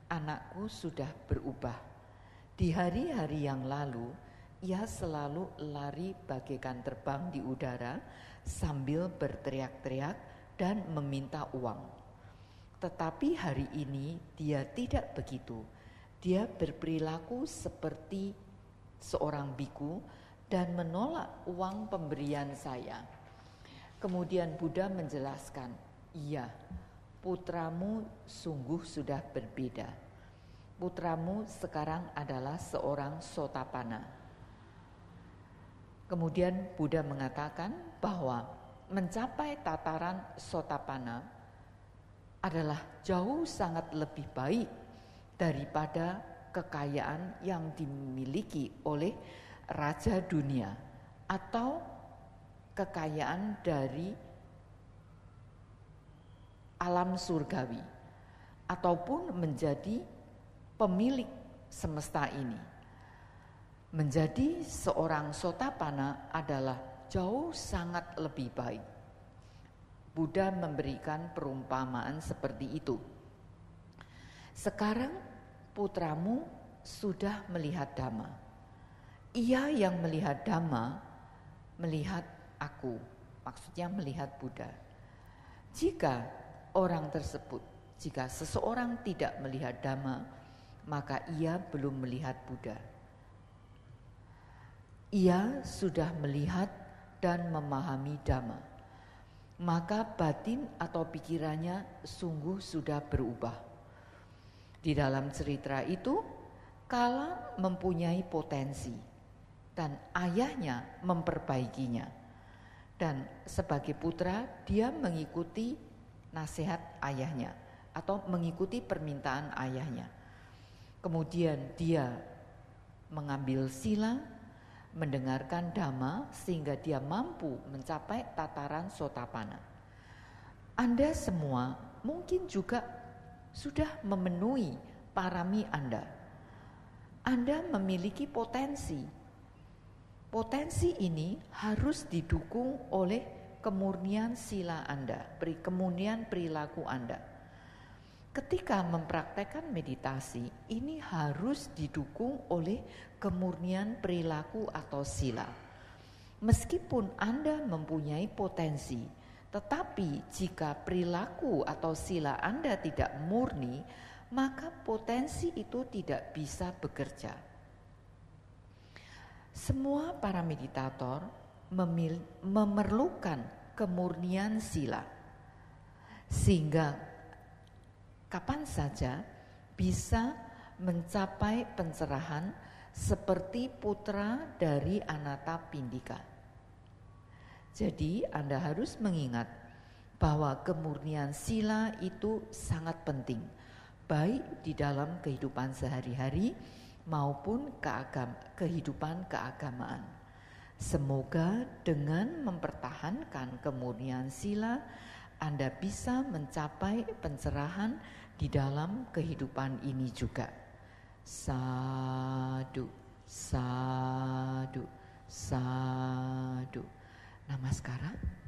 B: anakku sudah berubah. Di hari-hari yang lalu ia selalu lari bagaikan terbang di udara sambil berteriak-teriak dan meminta uang. Tetapi hari ini dia tidak begitu. Dia berperilaku seperti seorang biku dan menolak uang pemberian saya." Kemudian Buddha menjelaskan, "Iya, putramu sungguh sudah berbeda. Putramu sekarang adalah seorang Sotapanna." Kemudian Buddha mengatakan bahwa mencapai tataran Sotapanna adalah jauh sangat lebih baik daripada kekayaan yang dimiliki oleh raja dunia atau kekayaan dari alam surgawi ataupun menjadi pemilik semesta ini. Menjadi seorang Sotapanna adalah jauh sangat lebih baik. Buddha memberikan perumpamaan seperti itu. Sekarang putramu sudah melihat Dhamma. Ia yang melihat Dhamma melihat aku, maksudnya melihat Buddha. Jika seseorang tidak melihat Dhamma, maka ia belum melihat Buddha. Ia sudah melihat dan memahami Dhamma, maka batin atau pikirannya sungguh sudah berubah. Di dalam cerita itu, Kala mempunyai potensi dan ayahnya memperbaikinya. Dan sebagai putra dia mengikuti nasihat ayahnya atau mengikuti permintaan ayahnya. Kemudian dia mengambil sila, mendengarkan Dhamma sehingga dia mampu mencapai tataran Sotapanna. Anda semua mungkin juga sudah memenuhi parami Anda. Anda memiliki potensi. Potensi ini harus didukung oleh kemurnian sila Anda, kemurnian perilaku Anda. Ketika mempraktekkan meditasi, ini harus didukung oleh kemurnian perilaku atau sila. Meskipun Anda mempunyai potensi, tetapi jika perilaku atau sila Anda tidak murni, maka potensi itu tidak bisa bekerja. Semua para meditator memerlukan kemurnian sila, sehingga kapan saja bisa mencapai pencerahan seperti putra dari Anathapindika. Jadi Anda harus mengingat bahwa kemurnian sila itu sangat penting, baik di dalam kehidupan sehari-hari maupun kehidupan keagamaan. Semoga dengan mempertahankan kemurnian sila, Anda bisa mencapai pencerahan di dalam kehidupan ini juga. Sadhu, sadhu, sadhu. Namaskara.